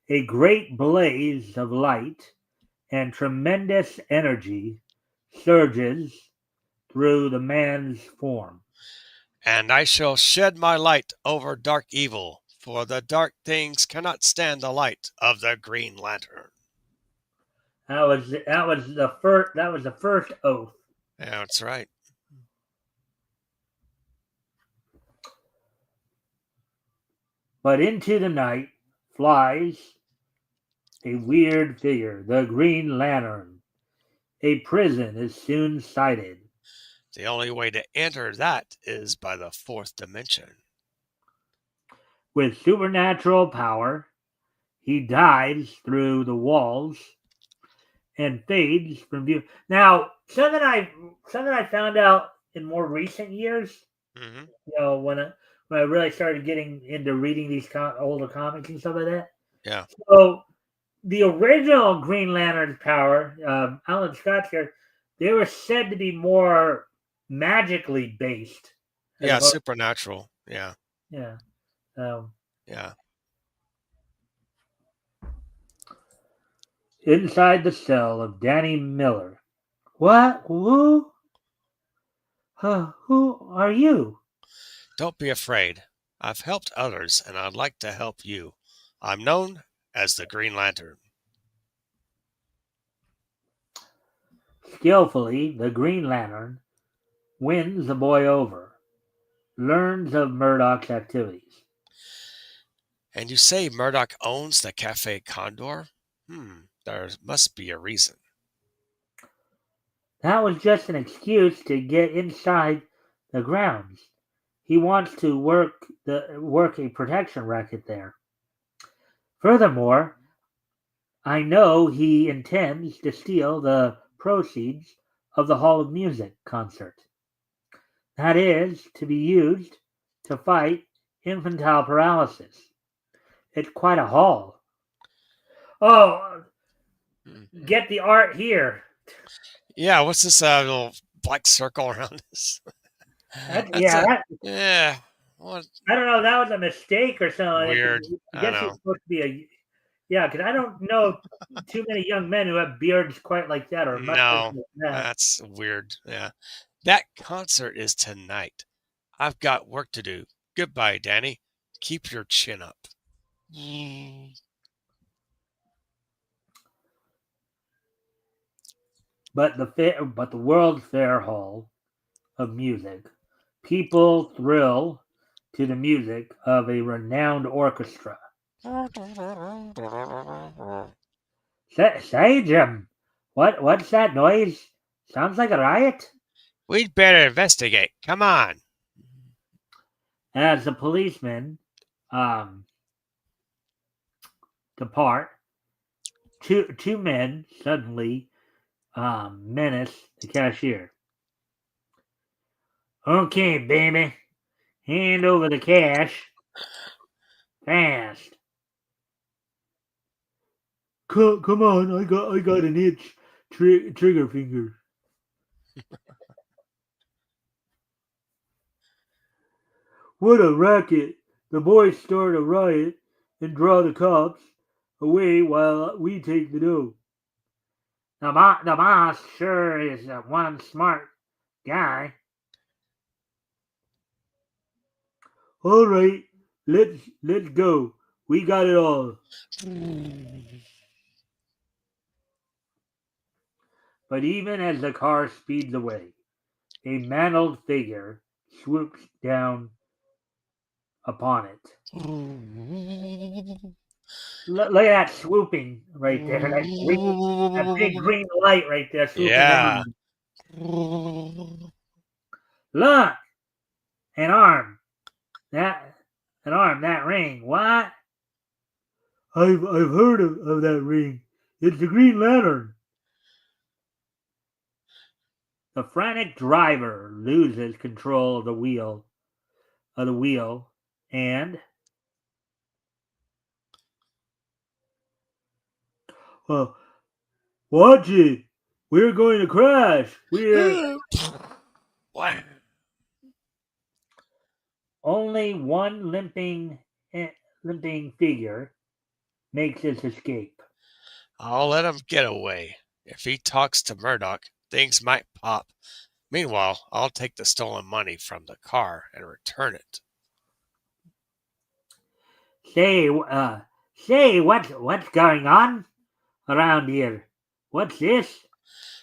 A great blaze of light and tremendous energy surges through the man's form. And I shall shed my light over dark evil, for the dark things cannot stand the light of the Green Lantern. That was the first oath. Yeah, that's right. But into the night flies a weird figure, the Green Lantern. A prison is soon sighted. The only way to enter that is by the fourth dimension. With supernatural power, he dives through the walls and fades from view. Now, something I found out in more recent years, Hmm. when I really started getting into reading these older comics and stuff like that. Yeah. So the original Green Lantern's power, Alan Scott's here, they were said to be more magically based, as Yeah, opposed. supernatural. Yeah. Yeah. Um, Yeah. Inside the cell of Danny Miller. What? Who? Who are you? Don't be afraid. I've helped others and I'd like to help you. I'm known as the Green Lantern. Skillfully, the Green Lantern wins the boy over, learns of Murdoch's activities. And you say Murdoch owns the Cafe Condor? There must be a reason. That was just an excuse to get inside the grounds. He wants to work a protection racket there. Furthermore, I know he intends to steal the proceeds of the Hall of Music concert. That is to be used to fight infantile paralysis. It's quite a haul. Oh, Hmm. get the art here. Yeah, what's this little black circle around this? That, That's yeah, a that, yeah. What I don't know. That was a mistake or something. weird? I I guess it's know. supposed to be a. Yeah, because I don't know too many young men who have beards quite like that or mustaches No, like that. that's weird. Yeah, that concert is tonight. I've got work to do. Goodbye, Danny. Keep your chin up. Mm. But the World's Fair Hall of Music, people thrill to the music of a renowned orchestra. Say, Jim, what's that noise? Sounds like a riot. We'd better investigate. Come on. As the policemen um, depart, two men suddenly menace the cashier. Okay, baby, hand over the cash fast. Come on, I got an itch trigger finger. What a racket! The boys start a riot and draw the cops away while we take the dough. The boss sure is one smart guy. All right, Let's go. We got it all. But even as the car speeds away, a mantled figure swoops down upon it. Look at that swooping right there. That big green light right there swooping Yeah. down. Look, an arm. That an arm. That ring. What? I've heard of that ring. It's the Green Lantern. The frantic driver loses control of the wheel and uh, watch it. We're going to crash. We're Wow. only one limping figure makes his escape. I'll let him get away. If he talks to Murdoch, things might pop. Meanwhile, I'll take the stolen money from the car and return it. Say, what's going on around here? What's this?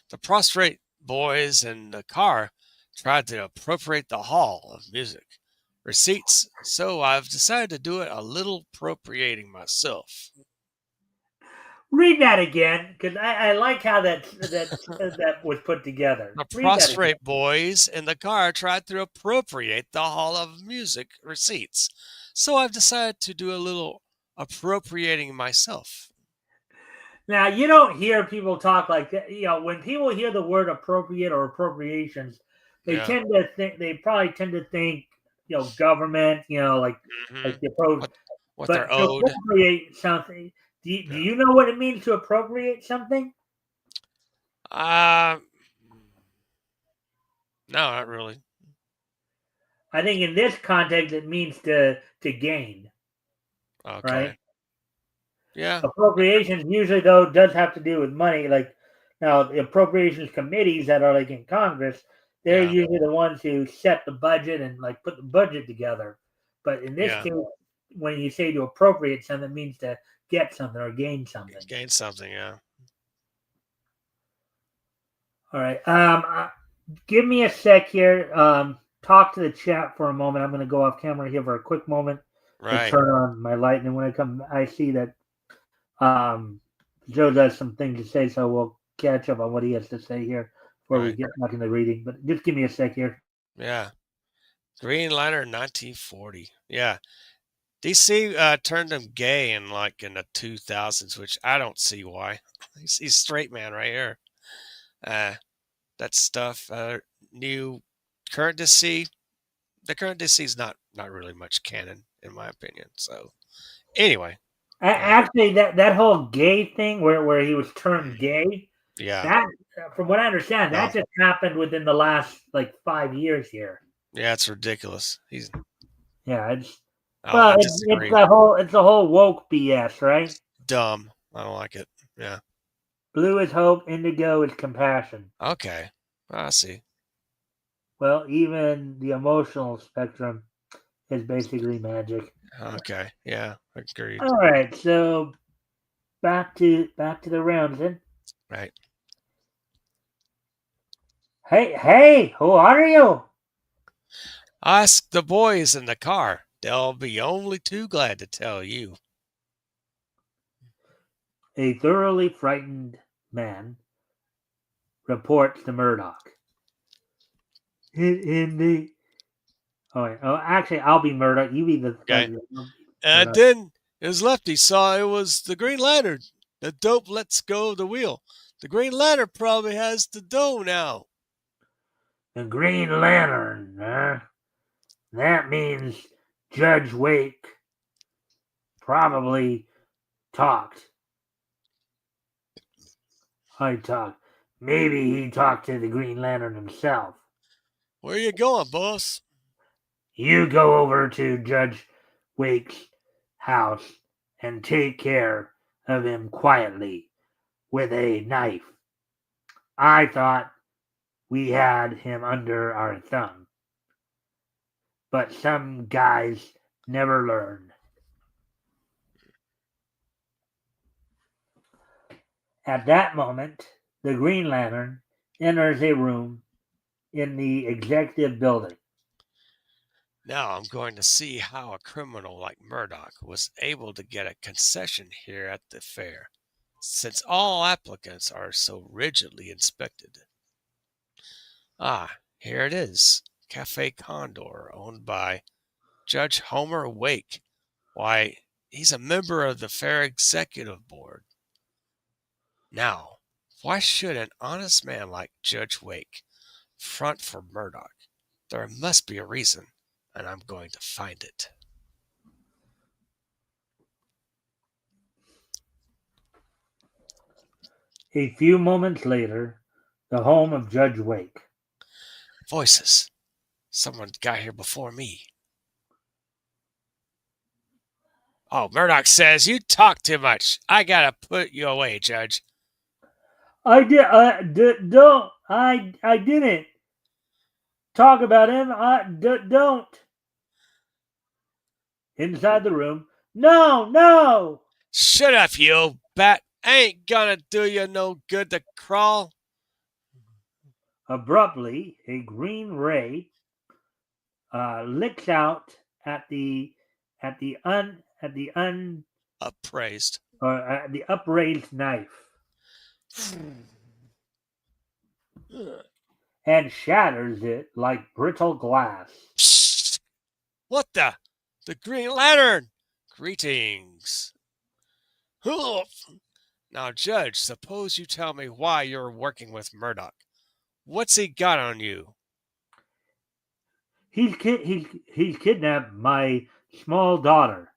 The prostrate boys in the car tried to appropriate the hall of music receipts, so I've decided to do it a little appropriating myself. Read that again, because I like how that was put together. The Read that again. prostrate boys in the car tried to appropriate the hall of music receipts, so I've decided to do a little appropriating myself. Now you don't hear people talk like that. When people hear the word appropriate or appropriations, Yeah. they probably tend to think, government, Hmm. like the appro. What they're But to owed. appropriate something, do Yeah. you know what it means to appropriate something? Uh, no, not really. I think in this context, it means to gain, Okay. right? Yeah. Appropriations usually though does have to do with money. Like now, the appropriations committees that are like in Congress, they're Yeah. usually the ones who set the budget and like put the budget together. But in this Yeah. case, when you say to appropriate something, it means to get something or gain something. Gain something. Yeah. All right. Give me a sec here. Talk to the chat for a moment. I'm going to go off camera here for a quick moment to Right. turn on my light, and then when I come, I see that um, Joe does some things to say, so we'll catch up on what he has to say here before we Right. get back into reading. But just give me a sec here. Yeah. Green Lantern 1940. Yeah. DC turned him gay in the 2000s, which I don't see why. He's straight man right here. Uh, that stuff. New current DC. The current DC is not really much canon in my opinion. So anyway, yeah, Actually, that whole gay thing where he was turned gay, yeah, that from what I understand, that no, just happened within the last like 5 years here. yeah, it's ridiculous. He's Yeah, it's I well, disagree. it's the whole woke BS, right? Dumb. I don't like it. Yeah. Blue is hope, indigo is compassion. Okay. I see. Well, even the emotional spectrum is basically magic. Okay. Yeah. Agreed. All right, so back to the rounds then. Right. Hey, who are you? Ask the boys in the car. They'll be only too glad to tell you. A thoroughly frightened man reports to Murdoch. In the actually, I'll be Murdoch. You be the Okay. president. And Murdoch. then his lefty saw it was the Green Lantern. The dope lets go of the wheel. The Green Lantern probably has the dough now. The Green Lantern, huh? That means Judge Wake probably talked. I talked. Maybe he talked to the Green Lantern himself. Where you going, boss? You go over to Judge Wake's house and take care of him quietly with a knife. I thought we had him under our thumb, but some guys never learn. At that moment, the Green Lantern enters a room in the executive building. Now I'm going to see how a criminal like Murdoch was able to get a concession here at the fair, since all applicants are so rigidly inspected. Ah, here it is. Cafe Condor, owned by Judge Homer Wake. Why, he's a member of the fair executive board. Now, why should an honest man like Judge Wake front for Murdoch? There must be a reason, and I'm going to find it. A few moments later, the home of Judge Wake. Voices. Someone got here before me. Oh, Murdoch says you talk too much. I gotta put you away, Judge. I did. Don't. I didn't talk about him. Don't. Inside the room. No. No. Shut up, you old bat. Ain't gonna do you no good to crawl. Abruptly, a green ray licks out at the at the un at the un Upraised. or at the upraised knife and shatters it like brittle glass. Psst. What the? The Green Lantern! Greetings. Now, Judge, suppose you tell me why you're working with Murdoch. What's he got on you? He's kidnapped my small daughter.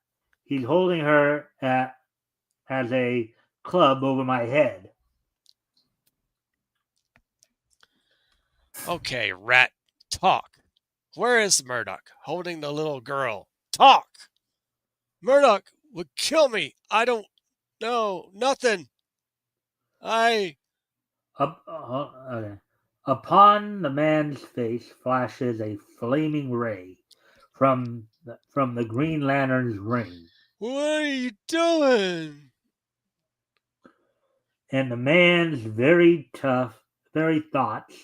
He's holding her as a club over my head. Okay, rat, talk. Where is Murdoch holding the little girl? Talk! Murdoch would kill me. I don't know nothing. I. Okay. Upon the man's face flashes a flaming ray from the Green Lantern's ring, What are you doing? and the man's very thoughts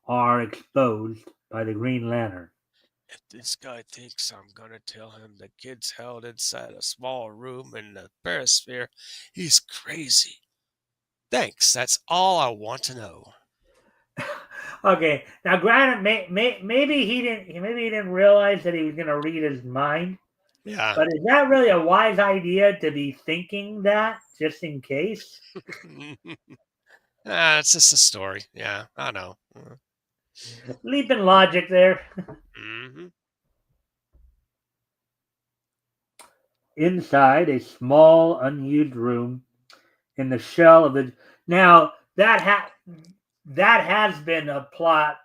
are exposed by the Green Lantern. If this guy thinks I'm gonna tell him the kid's held inside a small room in the perisphere, he's crazy. Thanks, that's all I want to know. Okay, now granted, maybe he didn't realize that he was going to read his mind. Yeah. But is that really a wise idea to be thinking that just in case? It's just a story. Yeah, I know. Leap in logic there. Mm-hmm. Inside a small unused room in the shell of the now that has been a plot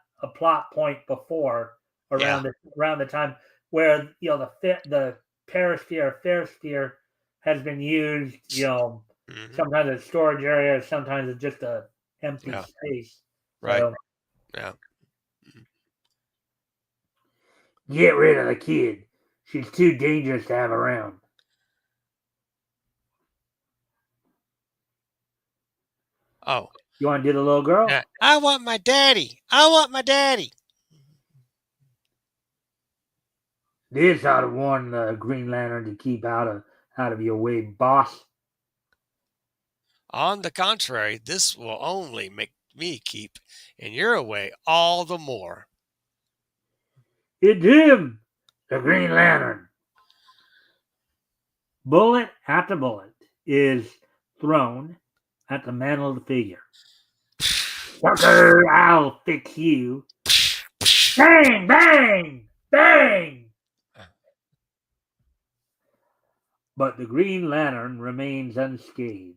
point before Yeah. around the time where the perisphere has been used, Mm-hmm. sometimes as storage area, sometimes it's just a empty Yeah. space. Right. So Yeah. get rid of the kid. She's too dangerous to have around. Oh. You want to do the little girl? Yeah. I want my daddy. I want my daddy. This ought to warn the Green Lantern to keep out of your way, boss. On the contrary, this will only make me keep in your way all the more. It's him, the Green Lantern. Bullet after bullet is thrown at the mantle of the figure. Sucker, I'll fix you. Bang, bang, bang. But the Green Lantern remains unscathed.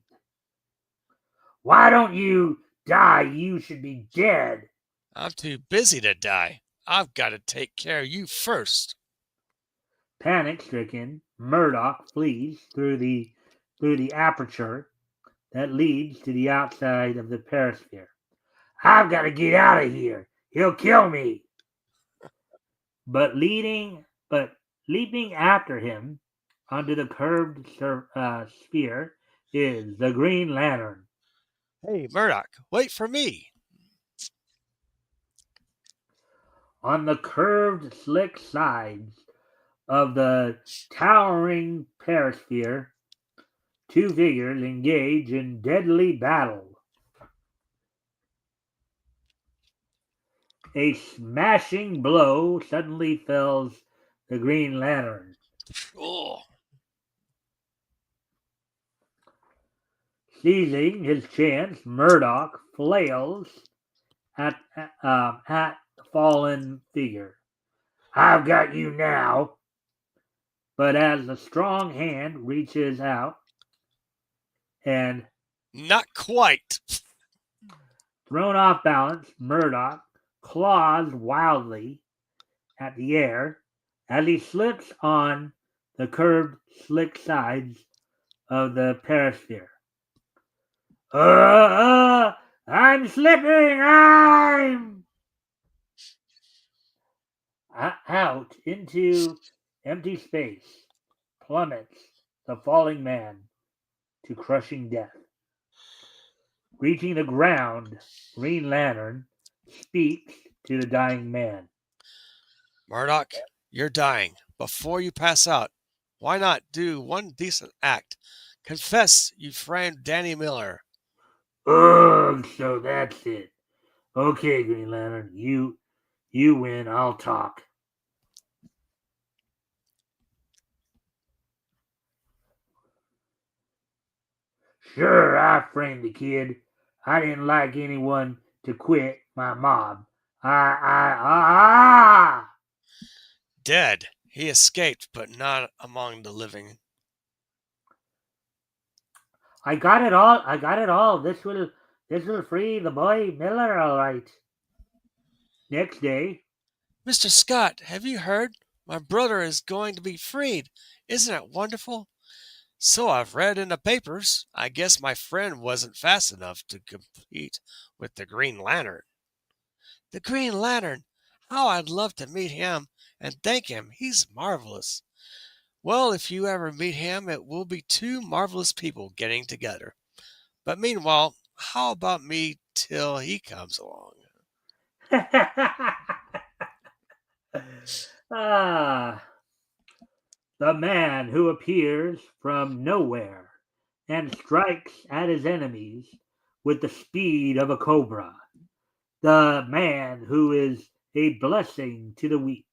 Why don't you die? You should be dead. I'm too busy to die. I've got to take care of you first. Panic-stricken, Murdoch flees through the aperture that leads to the outside of the perisphere. I've got to get out of here. He'll kill me. But Leaping after him onto the curved sphere is the Green Lantern. Hey, Murdoch, wait for me. On the curved, slick sides of the towering perisphere, two figures engage in deadly battle. A smashing blow suddenly fells the Green Lantern. Oh, Seizing his chance, Murdoch flails at the fallen figure. I've got you now. But as the strong hand reaches out and, not quite. thrown off balance, Murdoch claws wildly at the air as he slips on the curved, slick sides of the perisphere. I'm slipping! I'm out into empty space plummets the falling man to crushing death. Reaching the ground, Green Lantern speaks to the dying man. Murdoch, you're dying. Before you pass out, why not do one decent act? Confess you framed Danny Miller. Ugh, so that's it. Okay, Green Lantern, you win. I'll talk. Sure, I framed the kid. I didn't like anyone to quit my mob. Ah! Dead. He escaped, but not among the living. I got it all. I got it all. This will free the boy Miller, all right. Next day, Mr. Scott, have you heard? My brother is going to be freed. Isn't it wonderful? So I've read in the papers. I guess my friend wasn't fast enough to compete with the Green Lantern. The Green Lantern! How I'd love to meet him and thank him. He's marvelous. Well, if you ever meet him, it will be two marvelous people getting together. But meanwhile, how about me till he comes along? ah, the man who appears from nowhere and strikes at his enemies with the speed of a cobra. The man who is a blessing to the weak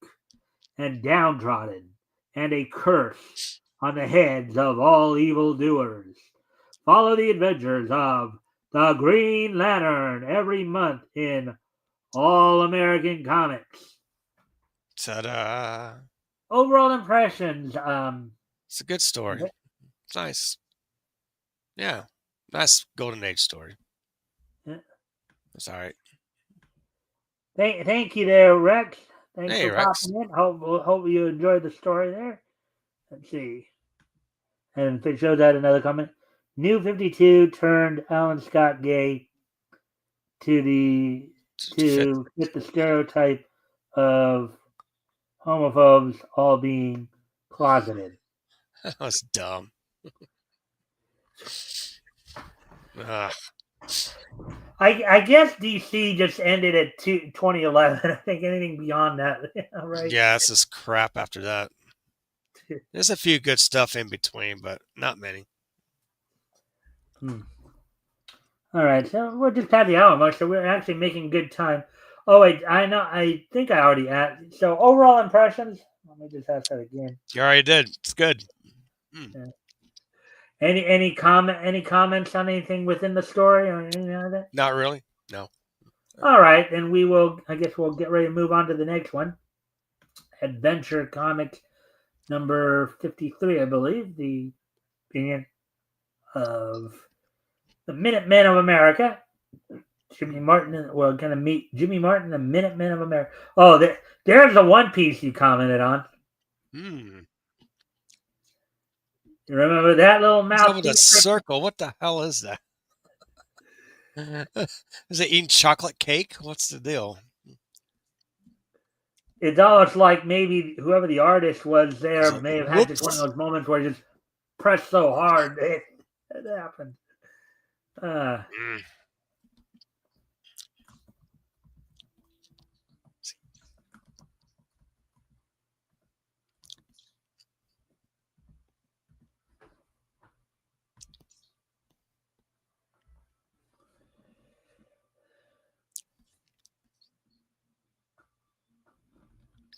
and downtrodden and a curse on the heads of all evildoers. Follow the adventures of the Green Lantern every month in All American Comics. Ta-da! Overall impressions. It's a good story. It's nice. Yeah, nice golden age story. It's all right. Thank you there, Rex. Thanks Hey, for Rex. popping in. Hope you enjoyed the story there. Let's see. And if it shows that another comment. New 52 turned Alan Scott gay to Fit. fit the stereotype of homophobes all being closeted. That was dumb. Ugh. I guess DC just ended at 2011. I think anything beyond that, right? Yeah, this is crap after that. There's a few good stuff in between, but not many. All right, so we're just past the hour mark, so we're actually making good time. Oh wait, I know. I think I already asked. So overall impressions. Let me just ask that again. You already did. It's good. Yeah. Any comments on anything within the story or anything like that? Not really. No. All right, then we will. I guess we'll get ready to move on to the next one. Adventure Comics number 53, I believe. The opinion of the Minutemen of America. Jimmy Martin. We're going to meet Jimmy Martin, the Minutemen of America. Oh, there's the One Piece you commented on. Hmm. You remember that little What's up with a mouthpiece? circle? What the hell is that? Is it eating chocolate cake? What's the deal? It's almost like maybe whoever the artist was there So, may have had just one of whoops. those moments where he just pressed so hard it happened. Uh, Mm.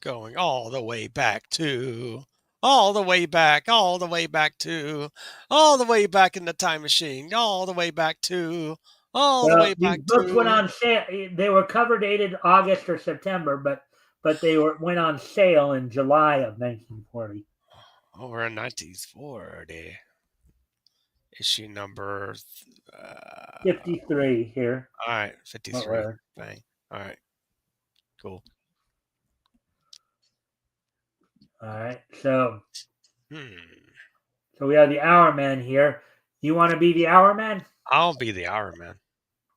Going all the way back to, all the way back, all the way back to, all the way back in the time machine, all the way back to, all the well, way these back books went to. on sale. They were cover dated August or September, but they went on sale in July of 1940. Oh, we're in 1940. Issue number, 53 here. all right, What 53. were? Bang. All right, cool. All right. So Hmm. we have the Hour Man here. You want to be the Hour Man? I'll be the Hour Man.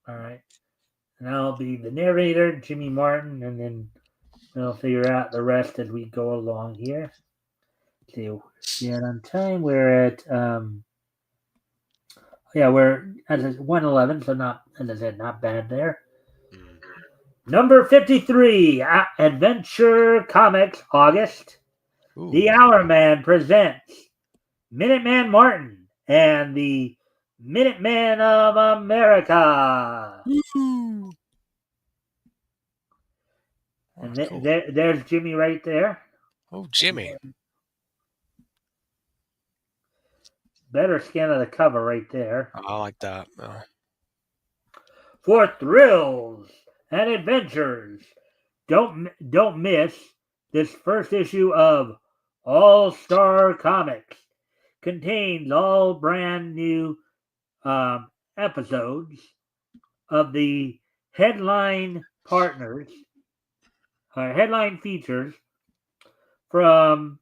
All right. And I'll be the narrator, Jimmy Martin, and then we'll figure out the rest as we go along here. See, we're on time. We're at yeah, we're at 111, so not, as I said, not bad there. Hmm. Number 53, Adventure Comics, August. The Ooh. Hour Man presents Minuteman Martin and the Minuteman of America. Ooh. Oh, And cool. there's Jimmy right there. Oh, Jimmy. Better scan of the cover right there. I like that. For thrills and adventures, don't miss this first issue of All Star Comics. Contains all brand new episodes of the headline partners, headline features from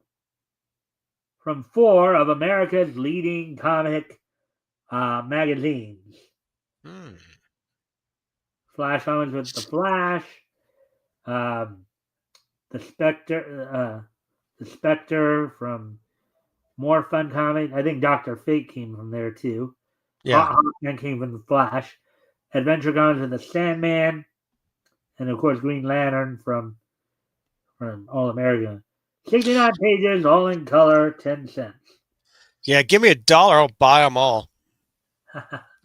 four of America's leading comic magazines. Hmm. Flash Owens with the Flash, um, the Spectre from More Fun Comics. I think Doctor Fate came from there too. Yeah. Hawkman came from the Flash. Adventure Guns with the Sandman, and of course Green Lantern from All American. 69 pages, all in color, 10 cents. Yeah, give me $1. I'll buy them all.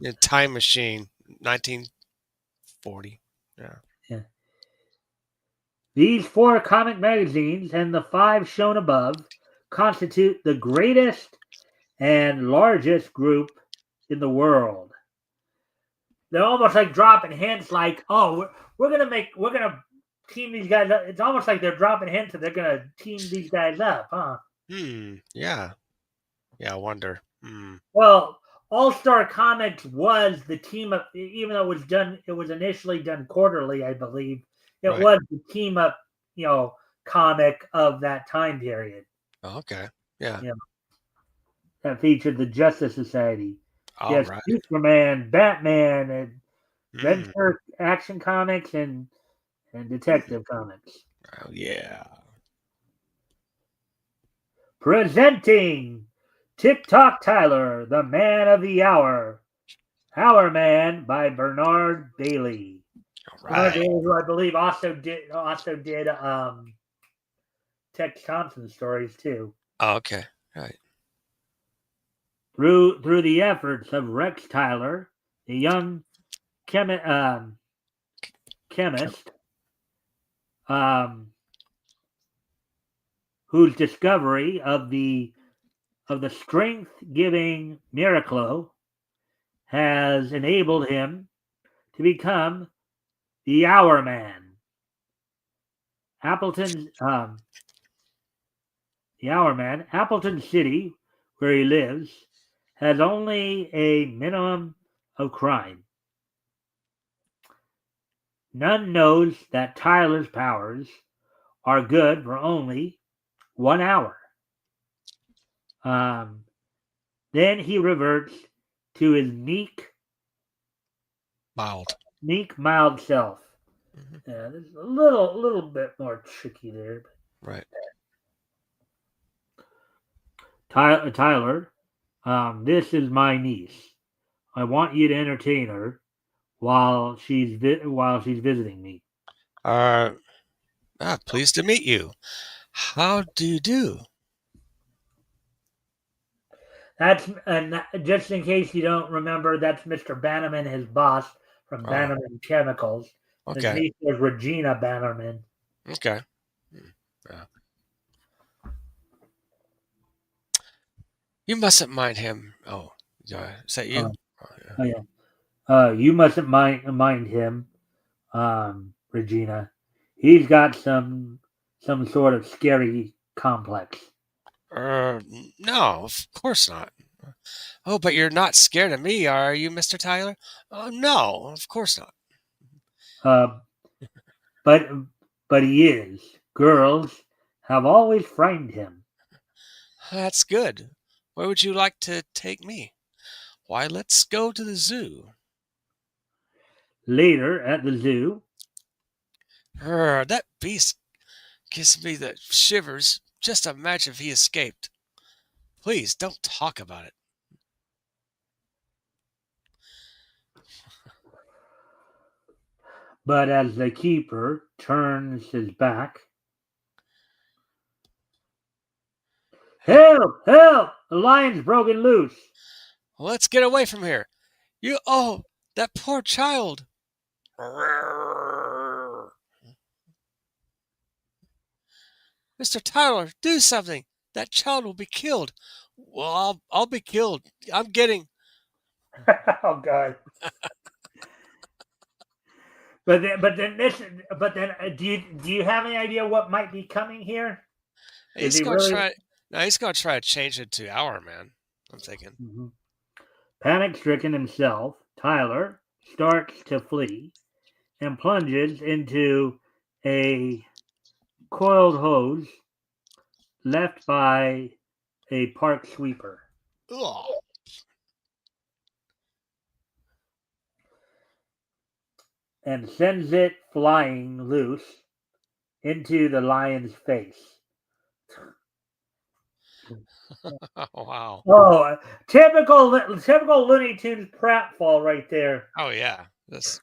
In Time Machine, 1940. Yeah. Yeah. These four comic magazines and the five shown above constitute the greatest and largest group in the world. They're almost like dropping hints, like, "Oh, we're gonna team these guys up." It's almost like they're dropping hints that they're gonna team these guys up, huh? Yeah. Yeah, I wonder. Well, All Star Comics was the team up, even though it was initially done quarterly, I believe. It Right. was the team up, comic of that time period. Oh, okay. Yeah. You know, that featured the Justice Society. All Yes, right. Superman, Batman, and Mm. Adventure Action Comics and Mm. Detective Comics. Oh, yeah. Presenting TikTok Tyler, the Man of the Hour. Hour Man by Bernard Bailey. All Bernard right. Bailey, who I believe also did Tex Thompson stories too. Oh, okay. Right. Through the efforts of Rex Tyler, a young chemist, um, whose discovery of the strength-giving Miraclo has enabled him to become the Hour Man. Appleton's the Hour Man, Appleton City, where he lives, has only a minimum of crime. None knows that Tyler's powers are good for only 1 hour. Then he reverts to his Mild. mild self. Mhm. Yeah, there's a little bit more tricky there. Right. Tyler, this is my niece. I want you to entertain her while she's visiting me. Uh, pleased to meet you. How do you do? That's and just in case you don't remember, that's Mr. Bannerman, his boss from Oh, Bannerman Chemicals. His okay. niece was Regina Bannerman. Okay. Hmm. Yeah. You mustn't mind him. Oh, yeah. Is that Uh, you? Oh, yeah. oh yeah. You mustn't mind him, Regina. He's got some sort of scary complex. No, of course not. Oh, but you're not scared of me, are you, Mr. Tyler? Oh, no, of course not. Uh, but but he is. Girls have always frightened him. That's good. Where would you like to take me? Why, let's go to the zoo. Later at the zoo, That beast gives me the shivers. Just imagine if he escaped. Please don't talk about it. but as the keeper turns his back, Hey, help! Help! The lion's broken loose. let's get away from here. Oh, that poor child. Mr. Tyler, do something. That child will be killed. Well, I'll be killed. I'm getting. Oh God! But then, do you have any idea what might be coming here? Is He's he gonna really? try. No, he's gonna try to change it to our man. I'm thinking. Mhm. Panic stricken himself, Tyler starts to flee and plunges into a coiled hose left by a park sweeper Ugh. and sends it flying loose into the lion's face. Oh, wow. Oh, typical Looney Tunes pratfall right there. Oh yeah. This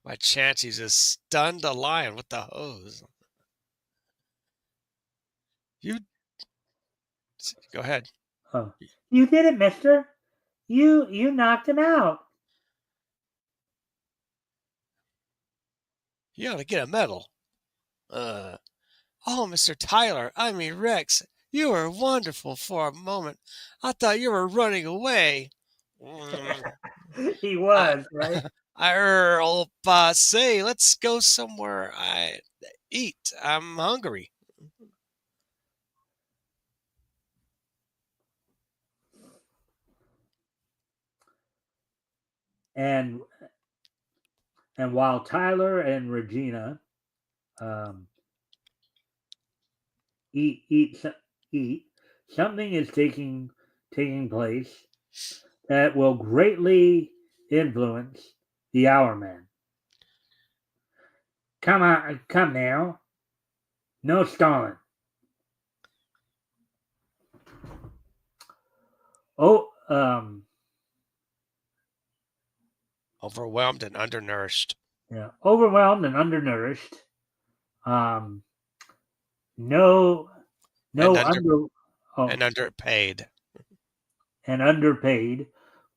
my chance. He just stunned a lion with the hose. You go ahead. Oh, you did it, Mister. You knocked him out. You ought to get a medal. Uh. Oh, Mr. Tyler. I mean Rex. You were wonderful for a moment. I thought you were running away. Mm, He I, was right. old boss, say, let's go somewhere. I eat. I'm hungry. And and while Tyler and Regina um, eat eat eat, something is taking place that will greatly influence the Hour Man. Come on, come now. No stalling. Oh, Overwhelmed and undernourished yeah, overwhelmed and undernourished. Um, no, and no oh, underpaid. and underpaid.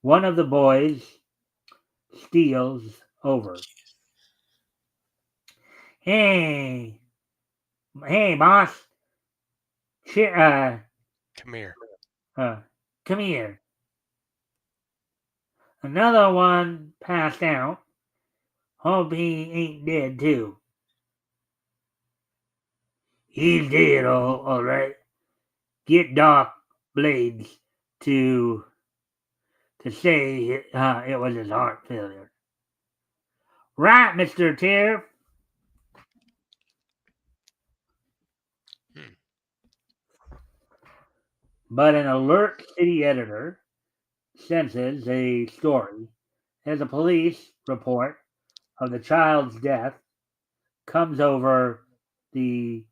One of the boys steals over. Hey, hey, boss. Cheer, Come here. uh, come here. Another one passed out. Hope he ain't dead too. He's dead, all right. Get Doc Blades to say it was his heart failure. Right, Mister Tariff. Hmm. But an alert city editor senses a story as a police report of the child's death comes over the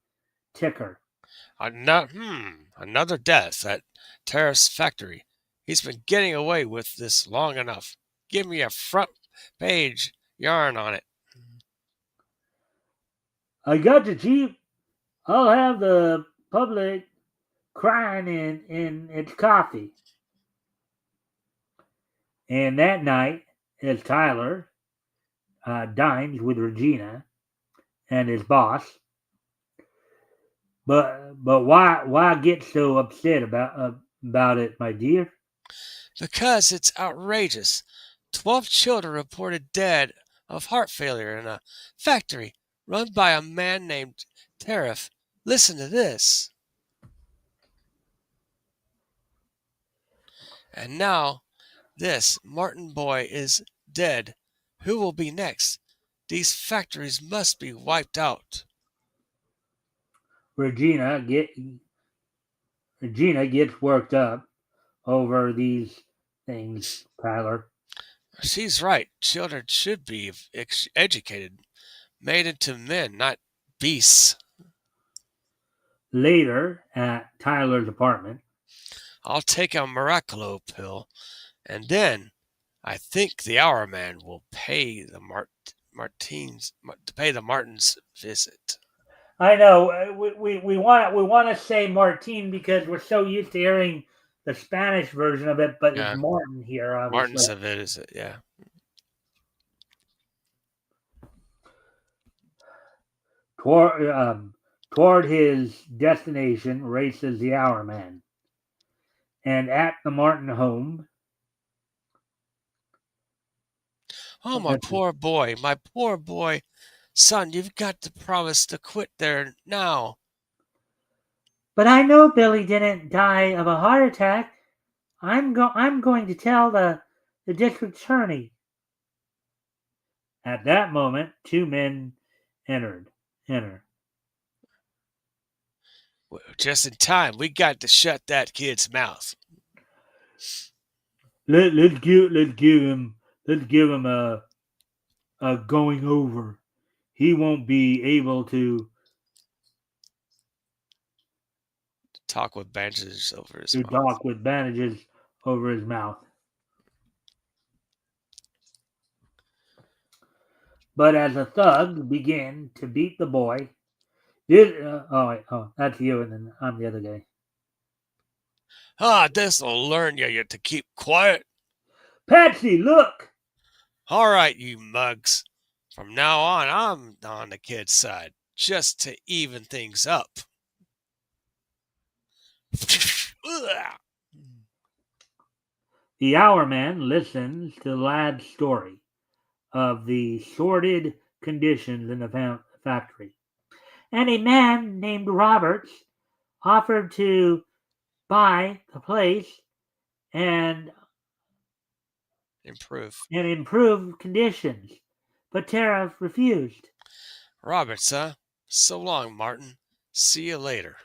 ticker. Another death at Terrace Factory. He's been getting away with this long enough. Give me a front page yarn on it. I got you, Chief. I'll have the public crying in its coffee. And that night, as Tyler dines with Regina and his boss, but why get so upset about it, my dear? Because it's outrageous. 12 children reported dead of heart failure in a factory run by a man named Tariff. Listen to this. And now this Martin boy is dead. Who will be next? These factories must be wiped out. Regina get Regina gets worked up over these things, Tyler. She's right. Children should be educated, made into men, not beasts. Later at Tyler's apartment, I'll take a Miracolo pill, and then I think the Hour Man will pay the Martins visit. I know we want to say Martin because we're so used to hearing the Spanish version of it, but it's Yeah, Martin here, obviously. Martin's of it is it? Yeah. Toward, toward his destination races the Hour Man, and at the Martin home, Oh, my poor boy, son, you've got to promise to quit there now. but I know Billy didn't die of a heart attack. I'm going to tell the district attorney. At that moment, two men enter. Just in time, we got to shut that kid's mouth. Let's give him a going over. He won't be able Talk with bandages over his to mouth. talk with bandages over his mouth. But as a thug began to beat the boy, that's you, and then I'm the other guy. This'll learn you to keep quiet. Patsy, look! All right, you mugs. From now on, I'm on the kid's side, just to even things up. The Hour Man listens to the lad's story of the sordid conditions in the factory. And a man named Roberts offered to buy the place and Improve. improve conditions, but Tara refused. Roberts, huh? So long, Martin. See you later.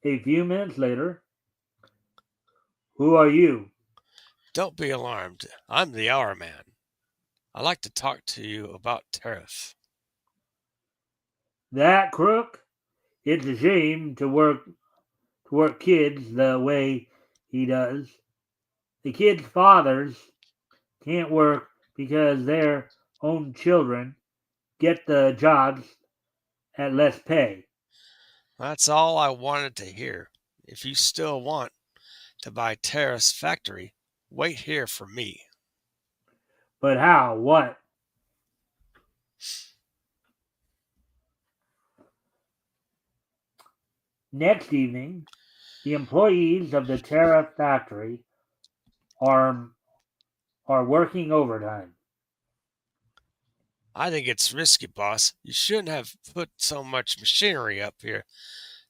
A few minutes later, who are you? Don't be alarmed. I'm the Hour Man. I'd like to talk to you about tariff. That crook? It's a shame to work kids the way he does. The kids' fathers can't work because their own children get the jobs at less pay. That's all I wanted to hear. If you still want to buy Terrace Factory, wait here for me. But how? What? Next evening, the employees of the Tara factory are are working overtime. I think it's risky, boss. You shouldn't have put so much machinery up here.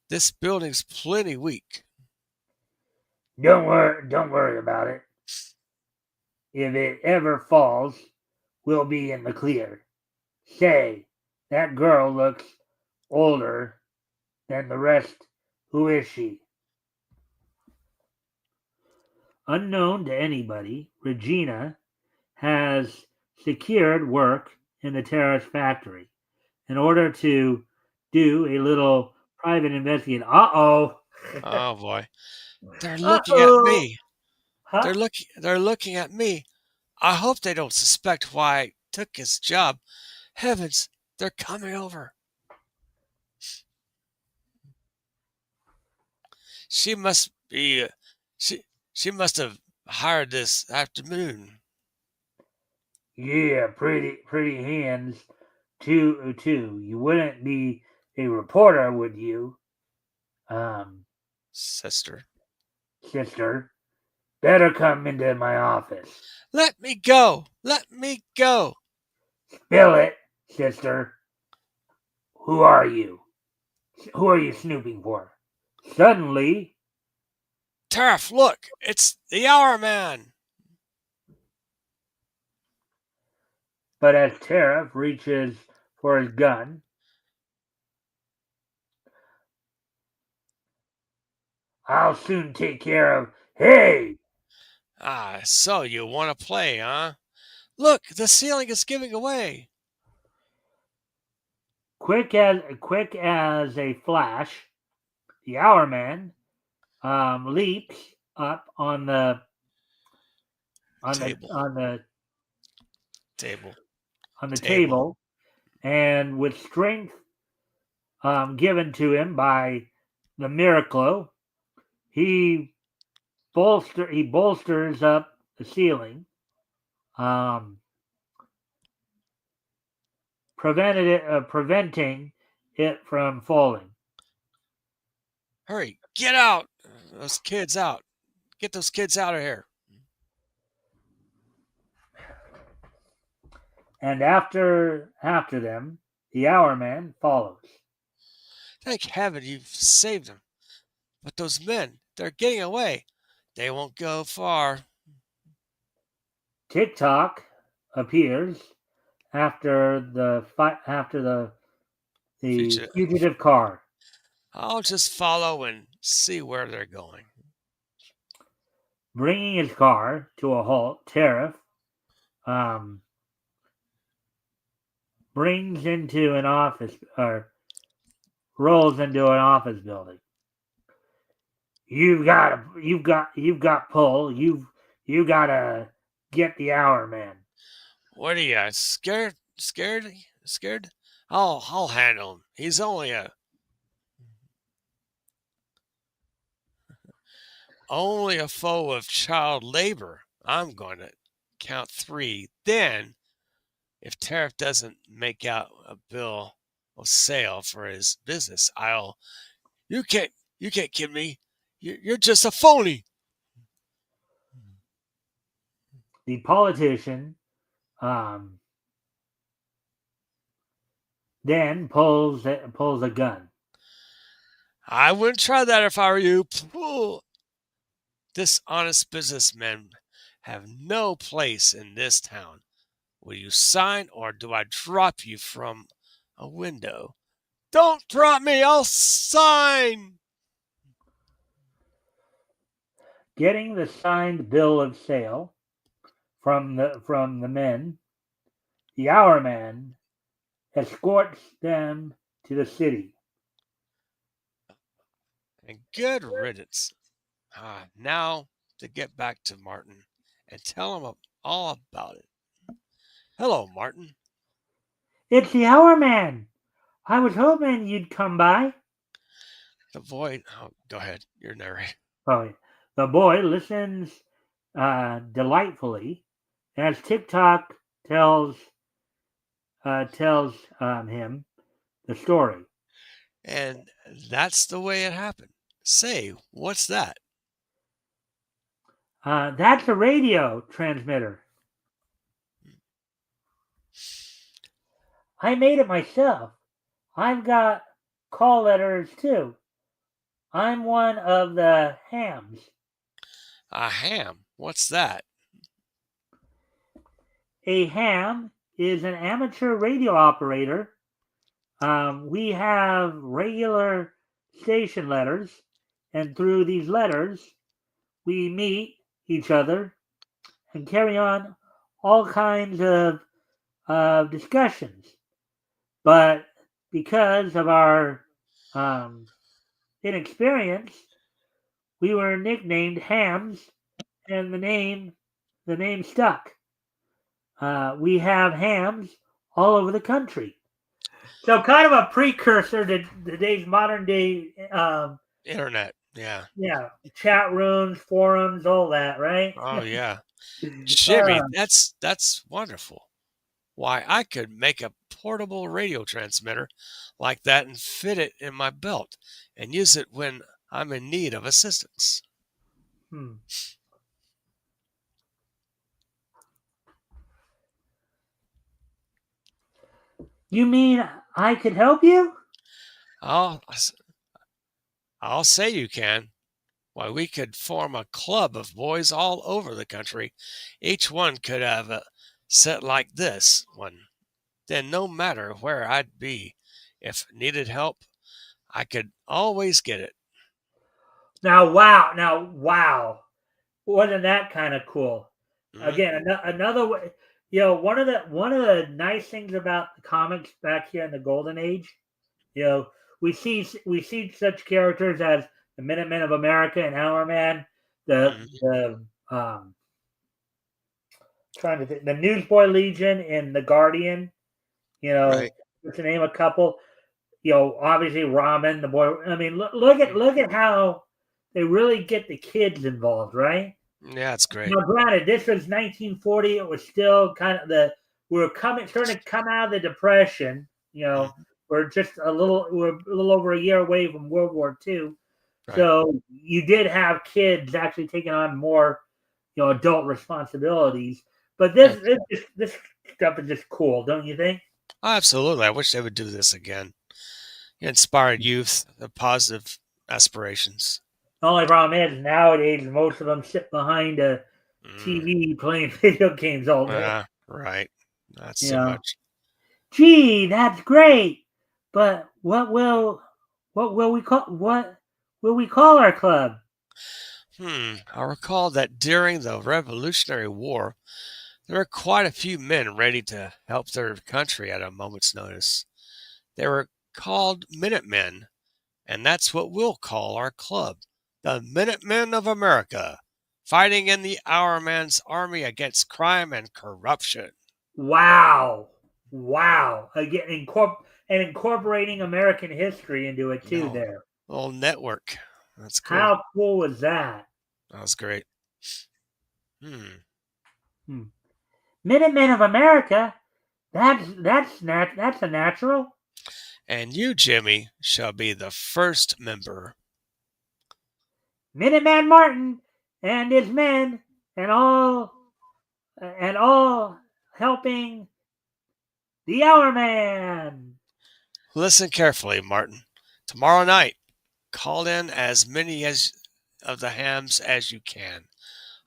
This building's plenty weak. Don't worry about it. If it ever falls, we'll be in the clear. Say, that girl looks older than the rest. Who is she? Unknown to anybody, Regina has secured work in the terrorist factory in order to do a little private investigation. Uh-oh. Oh boy. They're looking at Uh-oh. me. Huh? They're looking at me. I hope they don't suspect why I took his job. Heavens, they're coming over. She must be she must have hired this afternoon. Yeah, pretty hands too. You wouldn't be a reporter, would you? Um, Sister. Sister. Better come into my office. Let me go. Let me go. Spill it, sister. Who are you? Who are you snooping for? Suddenly, Tariff, look, it's the hour man. but as Tariff reaches for his gun, I'll soon take care of. Hey! Ah, so you want to play, huh? Look, the ceiling is giving away. Quick as a flash, the hour man leaps up on the Table, on the table, on the table. table, and with strength given to him by the Miraclo, he bolsters up the ceiling, um, preventing it from falling. Hurry, get out. Those kids out. Get those kids out of here. And after them, the hour man follows. Thank heaven you've saved them. But those men, they're getting away. They won't go far. TikTok appears after the Future. fugitive car, I'll just follow and see where they're going. bringing his car to a halt. Tariff um, brings into an office or rolls into an office building. You've got pull. You gotta get the hour man. What are you scared? Scared? Scared? I'll handle him. He's only a foe of child labor. I'm going to count three. Then, if Tariff doesn't make out a bill of sale for his business, I'll. You can't. You can't kid me. You're just a phony. The politician um, then pulls a gun. I wouldn't try that if I were you. Dishonest businessmen have no place in this town. Will you sign or do I drop you from a window? Don't drop me, I'll sign. Getting the signed bill of sale from the men, the hour man escorts them to the city. And good riddance. Now to get back to Martin and tell him all about it. Hello, Martin. It's the hour man. I was hoping you'd come by. The boy. Oh, go ahead. You're narrating. Oh, the boy listens delightfully as TikTok tells him the story. And that's the way it happened. Say, what's that? That's a radio transmitter. I made it myself. I've got call letters too. I'm one of the hams. A ham. What's that? A ham is an amateur radio operator. We have regular station letters, and through these letters, we meet each other and carry on all kinds of discussions. But because of our um, inexperience, we were nicknamed Hams, and the name stuck. We have hams all over the country. So kind of a precursor to today's modern day, Internet. Yeah. yeah, chat rooms, forums, all that, right? Oh yeah. uh, Jimmy, that's wonderful. Why, I could make a portable radio transmitter like that and fit it in my belt and use it when I'm in need of assistance. hmm. You mean I could help you? I'll I'll say you can. Why, we could form a club of boys all over the country. Each one could have a set like this one. Then, no matter where I'd be, if needed help, I could always get it. Now, wow. Wasn't that kind of cool? Hmm. Again, another way. One of the nice things about the comics back here in the Golden Age, you know, we see such characters as the Minutemen of America and Hourman, Hmm. the trying to think, the Newsboy Legion and the Guardian. You Right. know, just to name a couple. Obviously Ramen, the boy. I mean, look at how they really get the kids involved, right? Yeah, it's great. Now, granted, this was 1940. It was still kind of we were starting to come out of the Depression. Hmm. We're a little over a year away from World War II. Right. So you did have kids actually taking on more, adult responsibilities. But Yeah. this stuff is just cool, don't you think? Absolutely. I wish they would do this again. Inspired youth, the positive aspirations. The only problem is nowadays most of them sit behind a Mm, TV playing video games all day. right. That's You too know, much. gee, that's great. But what will we call our club? I recall that during the Revolutionary War, there were quite a few men ready to help their country at a moment's notice. They were called Minutemen, and that's what we'll call our club, the Minutemen of America, fighting in the Our Man's army against crime and corruption. Wow, wow! Again, incorporating American history into it too. No, There, little network. That's cool. how cool was that? That was great. Hmm. Hmm. Minutemen of America. That's a natural. And you, Jimmy, shall be the first member. Minuteman Martin and his men and all helping the Hour Man. Listen carefully, Martin. Tomorrow night, call in as many as of the hams as you can.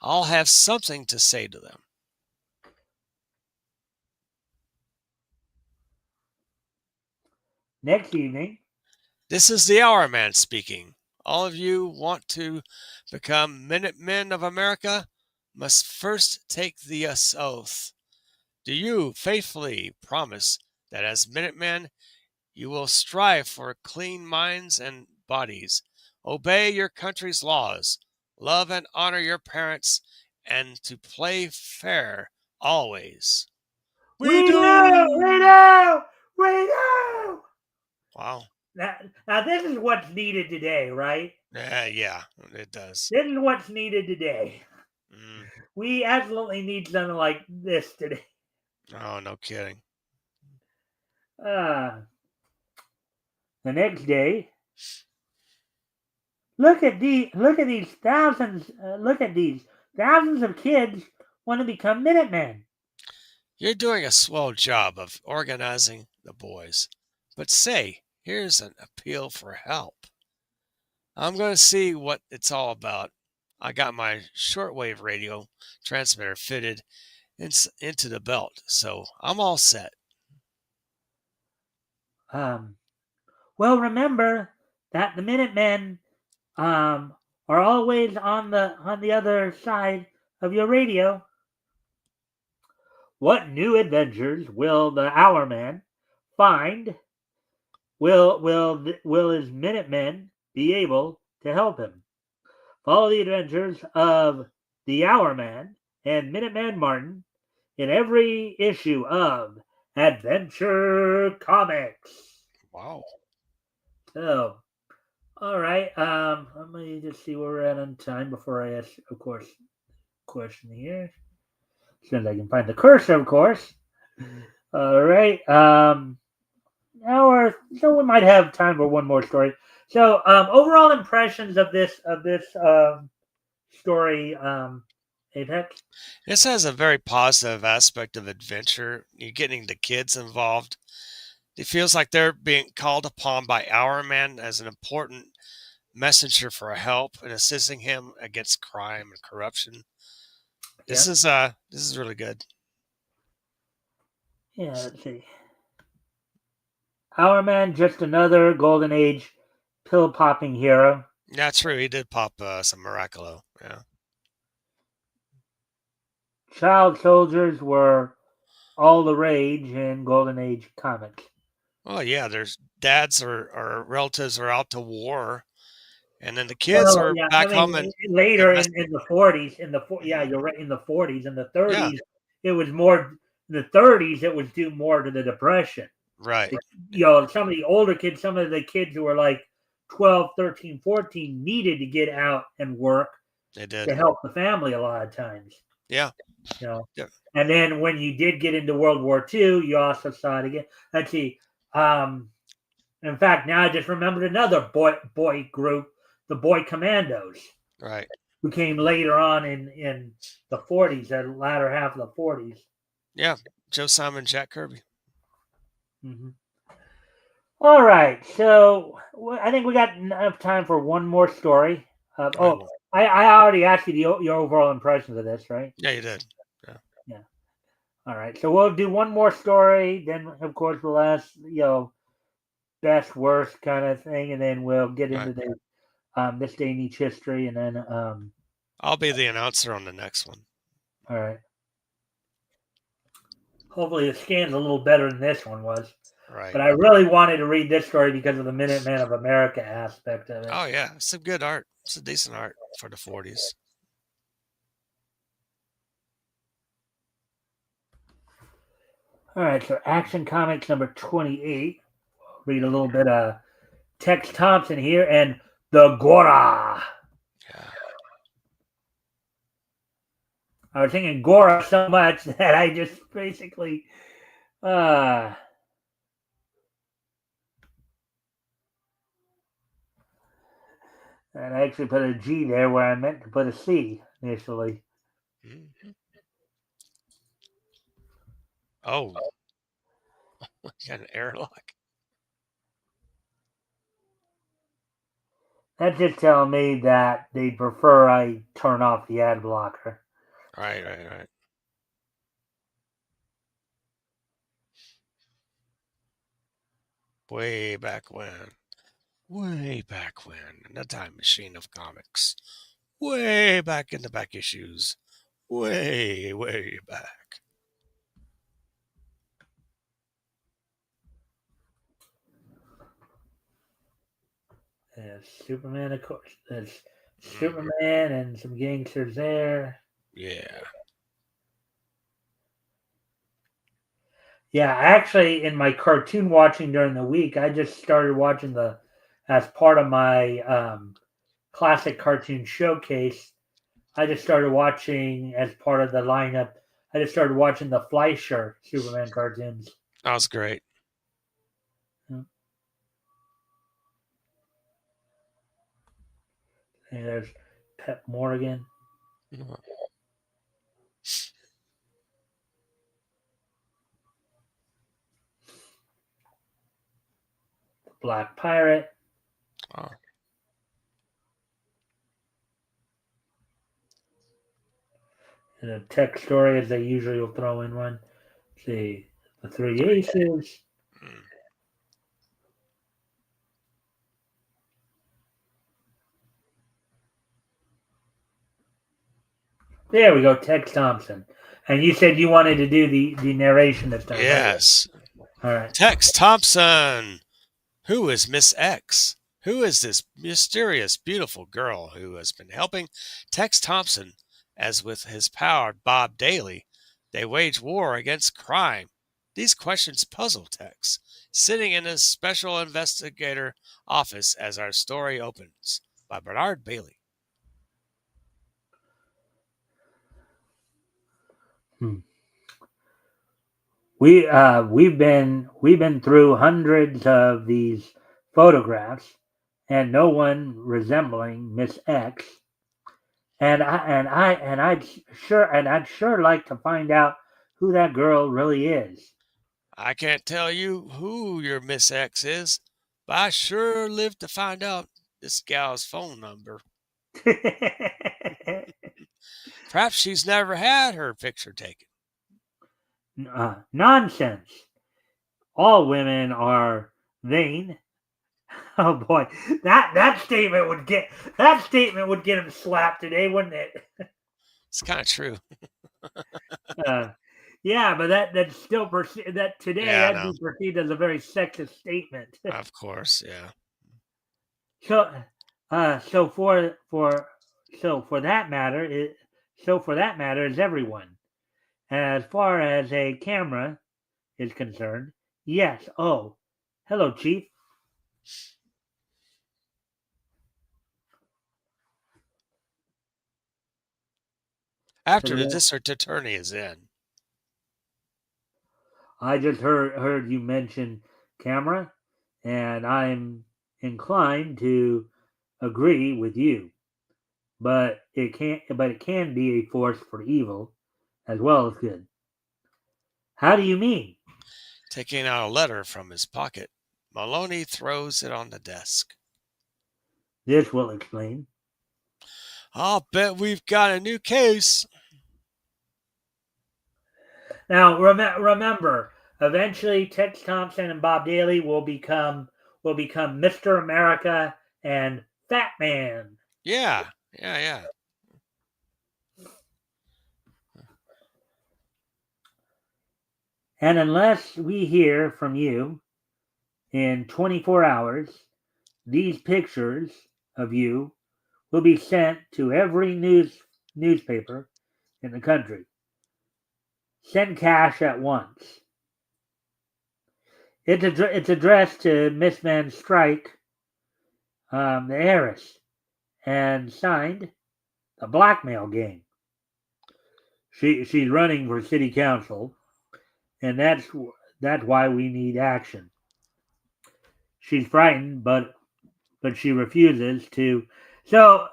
I'll have something to say to them. Next evening, This is the Hour Man speaking. All of you want to become Minutemen of America must first take the oath. Do you faithfully promise that as Minutemen you will strive for clean minds and bodies, obey your country's laws, love and honor your parents, and to play fair always? We we do, we do! do, we do. Wow. Now this is what's needed today, right? Yeah, it does. This is what's needed today. Mm. We absolutely need something like this today. Oh, no kidding. Uh, the next day, look at these thousands of kids want to become Minutemen. You're doing a swell job of organizing the boys. But say, here's an appeal for help. I'm going to see what it's all about. I got my shortwave radio transmitter fitted into the belt, so I'm all set. Um, well, remember that the Minutemen um, are always on the other side of your radio. What new adventures will the Hour Man find? Will his Minutemen be able to help him? Follow the adventures of the Hour Man and Minuteman Martin in every issue of Adventure Comics. Wow. So, all right. Let me just see where we're at on time before I ask, of course, question here. As soon as I can find the cursor, of course. All right. So we might have time for one more story. So, overall impressions of this story, Apex. This has a very positive aspect of adventure. You're getting the kids involved. It feels like they're being called upon by Our Man as an important messenger for help and assisting him against crime and corruption. Yeah. This is really good. Yeah. Let's see. Our Man, just another Golden Age pill popping hero. Yeah, true. He did pop some Miraculo. Yeah. Child soldiers were all the rage in Golden Age comics. Oh yeah, there's dads or relatives are out to war, and then the kids Well, are yeah, I back home mean, and later mess. in the 40s, yeah, Mhm. you're right. In the 40s, in the Yeah, 30s, it was more. In the 30s, it was due more to the depression. right. Some of the older kids, some of the kids who were like 12, 13, 14, needed to get out and work They did. to help the family a lot of times. Yeah. You know, Yeah. and then when you did get into World War II, you also saw it again. Let's see. In fact, now I just remembered another boy group, the Boy Commandos, Right. who came later on in the 40s, the latter half of the 40s. Yeah. Joe Simon, Jack Kirby. Mm-hmm. All right, so I think we got enough time for one more story. All right. Well, I already asked you your overall impressions of this, right? yeah, you did. Yeah. Yeah. All right, so we'll do one more story, then of course we'll ask best worst kind of thing, and then we'll get Right. into the this day in each history, and then I'll be the announcer on the next one. all right. Hopefully, the scan's a little better than this one was. Right. But I really wanted to read this story because of the Minutemen of America aspect of it. Oh yeah, some good art. It's a decent art for the 40s. All right, so Action Comics number 28. Read a little bit of Tex Thompson here and the Gora. Yeah. I was thinking Gora so much that I just basically I actually put a G there where I meant to put a C initially. Mhm. Oh, got an airlock. That's just telling me that they prefer I turn off the ad blocker. Right, right, right. Way back when. Way back when. In the time machine of comics. Way back in the back issues. Way, way back. There's Superman, of course. There's Hmm. Superman and some gangsters there. Yeah. Yeah, actually, in my cartoon watching during the week, I just started watching as part of my classic cartoon showcase. I just started watching as part of the lineup. I just started watching the Fleischer Superman cartoons. That was great. And there's Pep Morgan, Mhm. the Black Pirate, Oh, and a tech story as they usually will throw in one. Let's see, the Three Aces. mm. There we go, Tex Thompson. And you said you wanted to do the narration this time, right? Yes. All right. Tex Thompson. Who is Miss X? Who is this mysterious, beautiful girl who has been helping Tex Thompson? As with his pal Bob Daly, they wage war against crime. These questions puzzle Tex, sitting in his special investigator office as our story opens. By Bernard Bailey. Hmm. We've been through hundreds of these photographs, and no one resembling Miss X. I'd sure like to find out who that girl really is. I can't tell you who your Miss X is, but I sure live to find out this gal's phone number. Perhaps she's never had her picture taken. Nonsense. All women are vain. Oh boy, that statement would get him slapped today, wouldn't it? It's kind of true. Uh, yeah, but that's still that today Yeah, I that'd know. be perceived as a very sexist statement. Of course, yeah. So, so for that matter, is everyone. As far as a camera is concerned, yes. Oh, hello, Chief. To After the the rest, district attorney is in. I just heard you mention camera, and I'm inclined to agree with you. But it can be a force for evil as well as good. How do you mean? Taking out a letter from his pocket, Maloney throws it on the desk. This will explain. I'll bet we've got a new case. Now, remember, eventually Tex Thompson and Bob Daly will become Mr. America and Fat Man. Yeah, yeah. And unless we hear from you in 24 hours, these pictures of you will be sent to every newspaper in the country. Send cash at once. It's addressed to Miss Van Strike, the heiress, and signed the Blackmail Gang. She's running for city council, and that's why we need action. She's frightened, but she refuses to. So,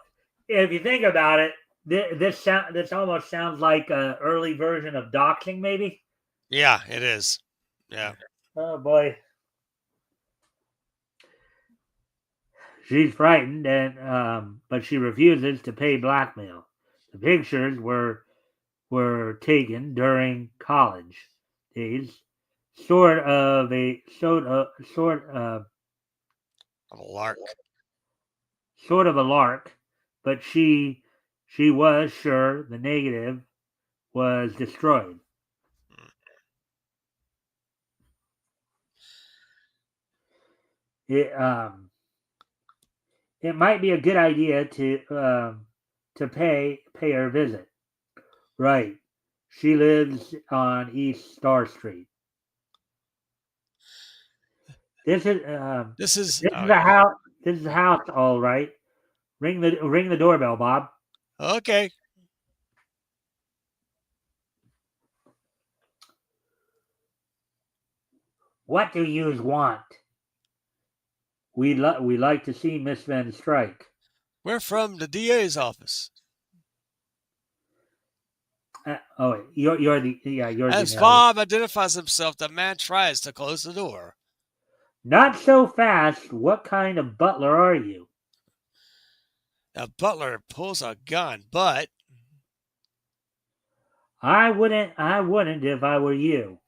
if you think about it, this almost sounds like an early version of doxing, maybe. Yeah, it is. Yeah. Oh boy, she's frightened, and but she refuses to pay blackmail. The pictures were taken during college days, sort of A lark. sort of a lark, but she was sure the negative was destroyed. It it might be a good idea to pay her a visit. Right. She lives on East Star Street. This is This is, this is oh, a yeah. house. This is a house, all right. Ring the doorbell, Bob. Okay. What do yous want? We like to see Miss Van Strike. We're from the DA's office. You're the you're the As narrator. Bob identifies himself, the man tries to close the door. Not so fast. What kind of butler are you? The butler pulls a gun, but I wouldn't if I were you.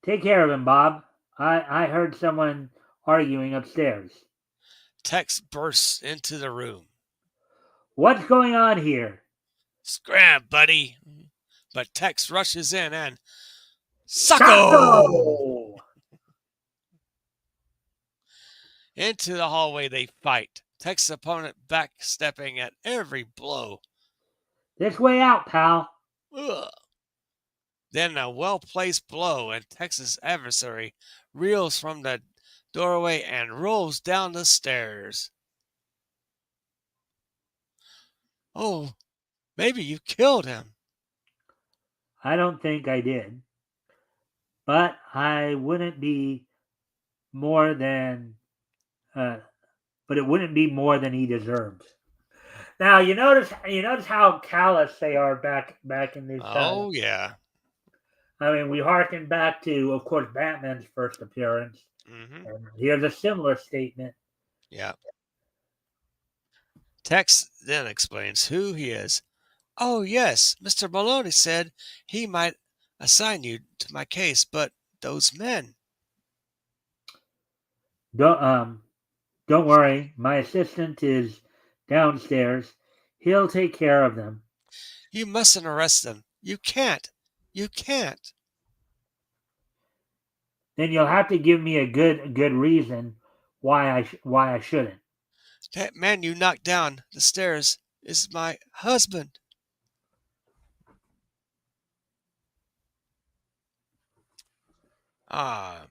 Take care of him, Bob. I heard someone arguing upstairs. Tex bursts into the room. What's going on here? Scram, buddy. But Tex rushes in and Socko! Socko! Into the hallway they fight. Tex's opponent backstepping at every blow. This way out, pal. Ugh. Then a well-placed blow, and Tex's adversary reels from the doorway and rolls down the stairs. Oh, maybe you killed him. I don't think I did. But I wouldn't be more than, but it wouldn't be more than he deserves. Now you notice how callous they are back in this. Oh, yeah. I mean, we harken back to, of course, Batman's first appearance, Mm-hmm. and here's a similar statement. Yeah. Tex then explains who he is. Oh, yes, Mr. Maloney said he might assign you to my case, but those men. Don't worry, my assistant is downstairs. He'll take care of them. You mustn't arrest them. You can't. You can't. Then you'll have to give me a good reason why I shouldn't. That man you knocked down the stairs is my husband. Ah,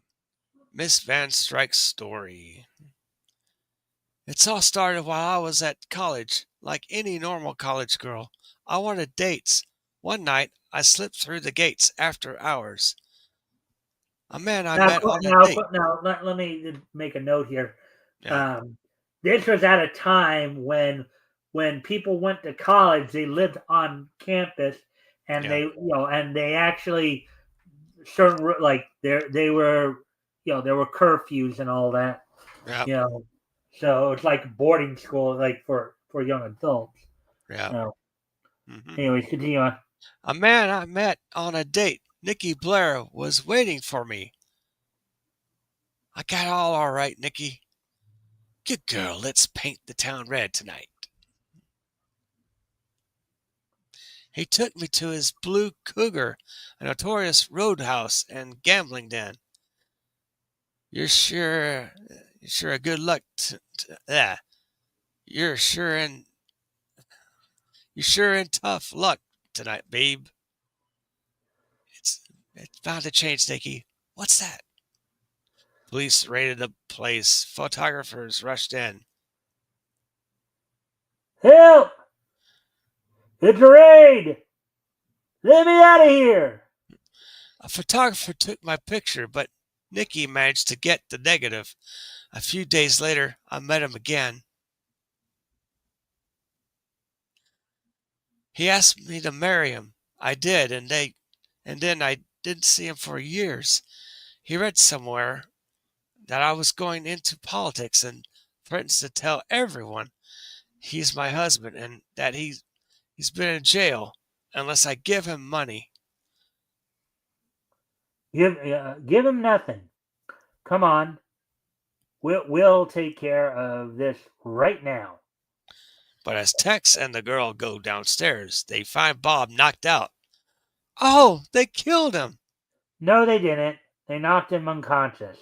Miss Van Strike's story. It's all started while I was at college, like any normal college girl. I wanted dates. One night, I slipped through the gates after hours. A man I Now, met on a now, date. now let me make a note here. Yeah, Um, this was at a time when people went to college, they lived on campus, and yeah, they actually certain like they were there were curfews and all that. yeah, You know, so it's like boarding school, like for young adults. yeah. So, Hmm. anyways, continue on. A man I met on a date, Nicky Blair, was waiting for me. I got all right, Nicky. Good girl, let's paint the town red tonight. He took me to his Blue Cougar, a notorious roadhouse and gambling den. You're sure, you're sure a good luck. You're sure in tough luck tonight, babe. It's it's bound to change, Nicky. What's that? Police raided the place. Photographers rushed in. Help! It's a raid! Let me out of here! A photographer took my picture, but Nicky managed to get the negative. A few days later, I met him again. He asked me to marry him. I did, and then I didn't see him for years. He read somewhere that I was going into politics and threatens to tell everyone he's my husband and that he's been in jail unless I give him money. Give him nothing. Come on, we'll take care of this right now. But as Tex and the girl go downstairs, they find Bob knocked out. Oh, they killed him! No, they didn't. They knocked him unconscious.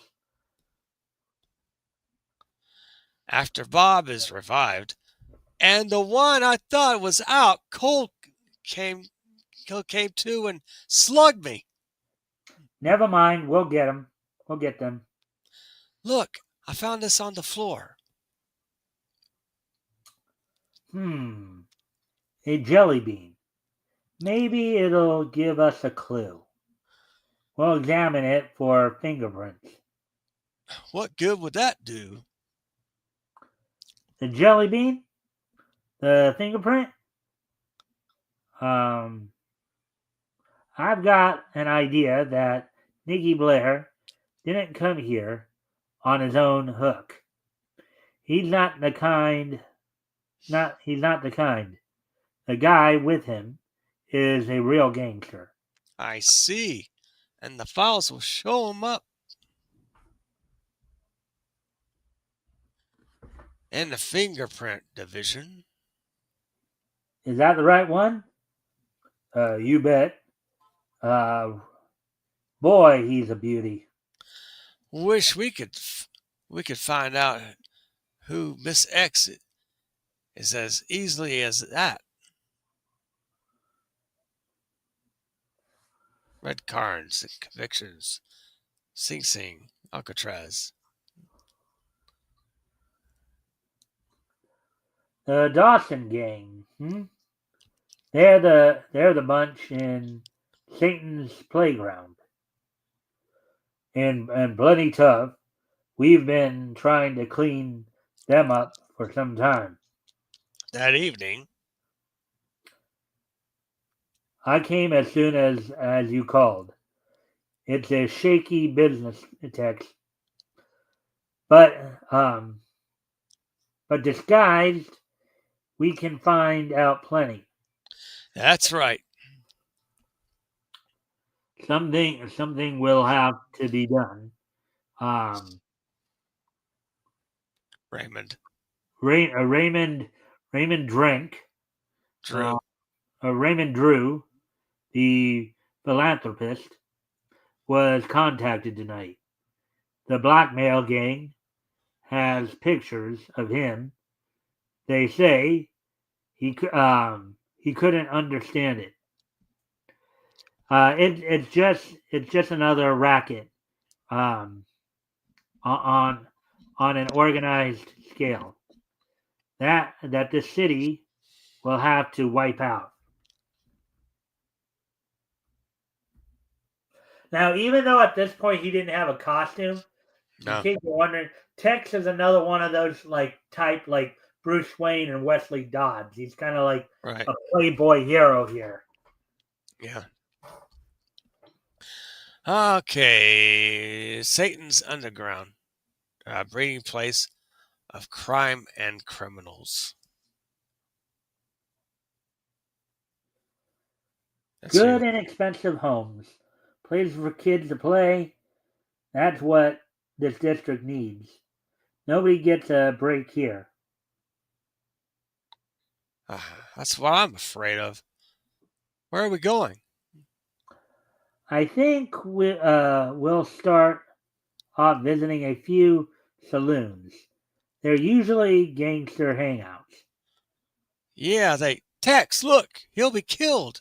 After Bob is revived, and the one I thought was out cold came came to and slugged me. Never mind. We'll get him. We'll get them. Look, I found this on the floor. A jelly bean. Maybe it'll give us a clue. We'll examine it for fingerprints. What good would that do? The jelly bean? The fingerprint? Um, I've got an idea that Nicky Blair didn't come here on his own hook. He's not the kind. He's not the kind. The guy with him is a real gangster. I see. And the files will show him up in the fingerprint division. Is that the right one? You bet. Uh, Boy, he's a beauty. Wish we could find out who Miss X is as easily as that. Red Cards and Convictions, Sing Sing, Alcatraz. The Dawson Gang. They're the bunch in Satan's playground. And bloody tough. We've been trying to clean them up for some time. That evening, I came as soon as you called. It's a shaky business text, but um, but disguised, we can find out plenty. that's right, Something will have to be done. Um, Raymond. Raymond Drink, uh, Drew. Raymond Drew, the philanthropist, was contacted tonight. The blackmail gang has pictures of him. They say he couldn't understand it. It's just another racket um, on an organized scale that the city will have to wipe out. Now, even though at this point he didn't have a costume, in No, case you're wondering, Tex is another one of those like Bruce Wayne and Wesley Dodds. He's kind of like right. a playboy hero here. Yeah. Okay. Satan's Underground, a breeding place of crime and criminals. That's Good you. inexpensive homes, places for kids to play. That's what this district needs. Nobody gets a break here. That's what I'm afraid of. Where are we going? I think we'll start off visiting a few saloons. They're usually gangster hangouts. Yeah, they. Tex, look, he'll be killed.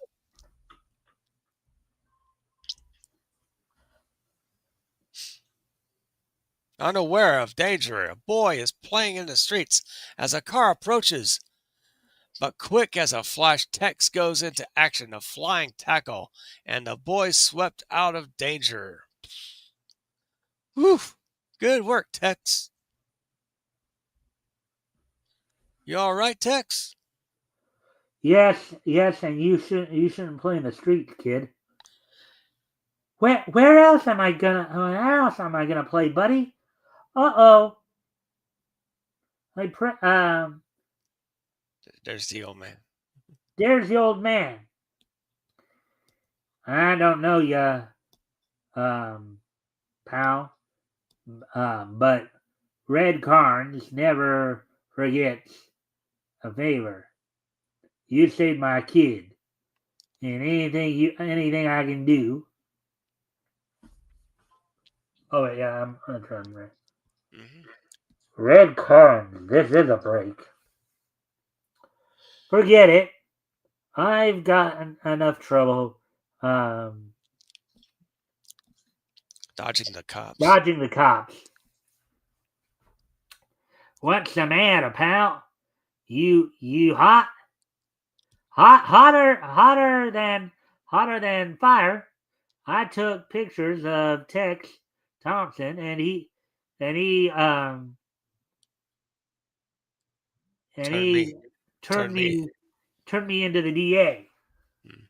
Unaware of danger, a boy is playing in the streets as a car approaches. But quick as a flash, Tex goes into action, a flying tackle, and the boy swept out of danger. Whew! Good work, Tex. You all right, Tex? Yes, and you shouldn't play in the streets, kid. Where else am I gonna play, buddy? Uh-oh. There's the old man. There's the old man. I don't know ya, um, pal. But Red Carnes never forgets a favor. You saved my kid, and anything I can do. Oh wait, yeah, I'm gonna turn right. Hmm. Red Carnes, this is a break. Forget it. I've got enough trouble um, Dodging the cops. dodging the cops. What's the matter, pal? You hot? Hotter than fire. I took pictures of Tex Thompson, and he um and Turn me. he turned Turn me. me into the DA. Hmm.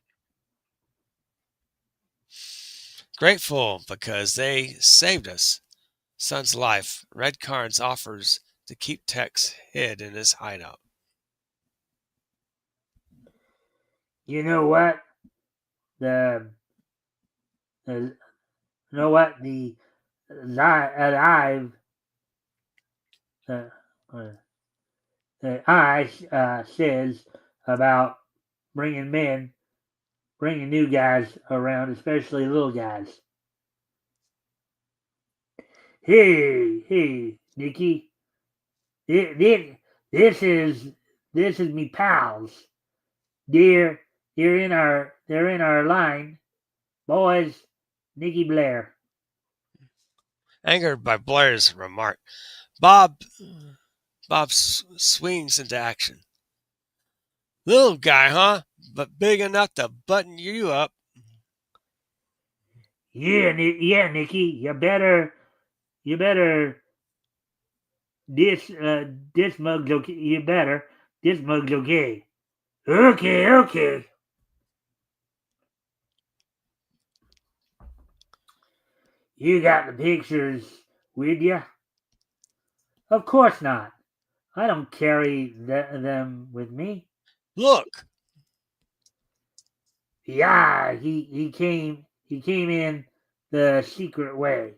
Grateful because they saved us. Son's life. Red Carnes offers to keep Tex hid in his hideout. You know what? The, the you know what the live uh, uh, the I says about bringing new guys around, especially little guys. Hey, Nikki. This, this is me pals. They're in our line, boys. Nikki Blair. Angered by Blair's remark, Bob swings into action. Little guy, huh? But big enough to button you up. Yeah, Nikki. You better. This mug's okay. You better. This mug's okay. Okay. You got the pictures with you? Of course not. I don't carry them with me. Look, Yeah, he came in the secret way.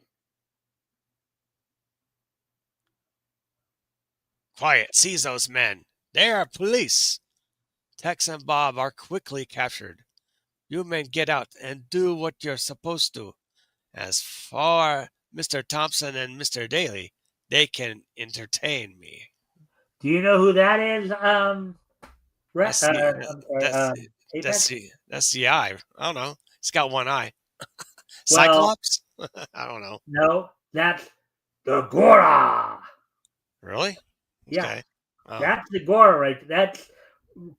quiet, seize those men. They are police. Tex and Bob are quickly captured. You men get out and do what you're supposed to. As for Mr. Thompson and Mr. Daly, they can entertain me. Do you know who that is? That's the I'm sorry. that's Apex. that's the eye. I don't know. It's got one eye. Well, Cyclops? I don't know. no, that's the Gora. Really? Yeah, Okay. Oh, that's the Gora right. That's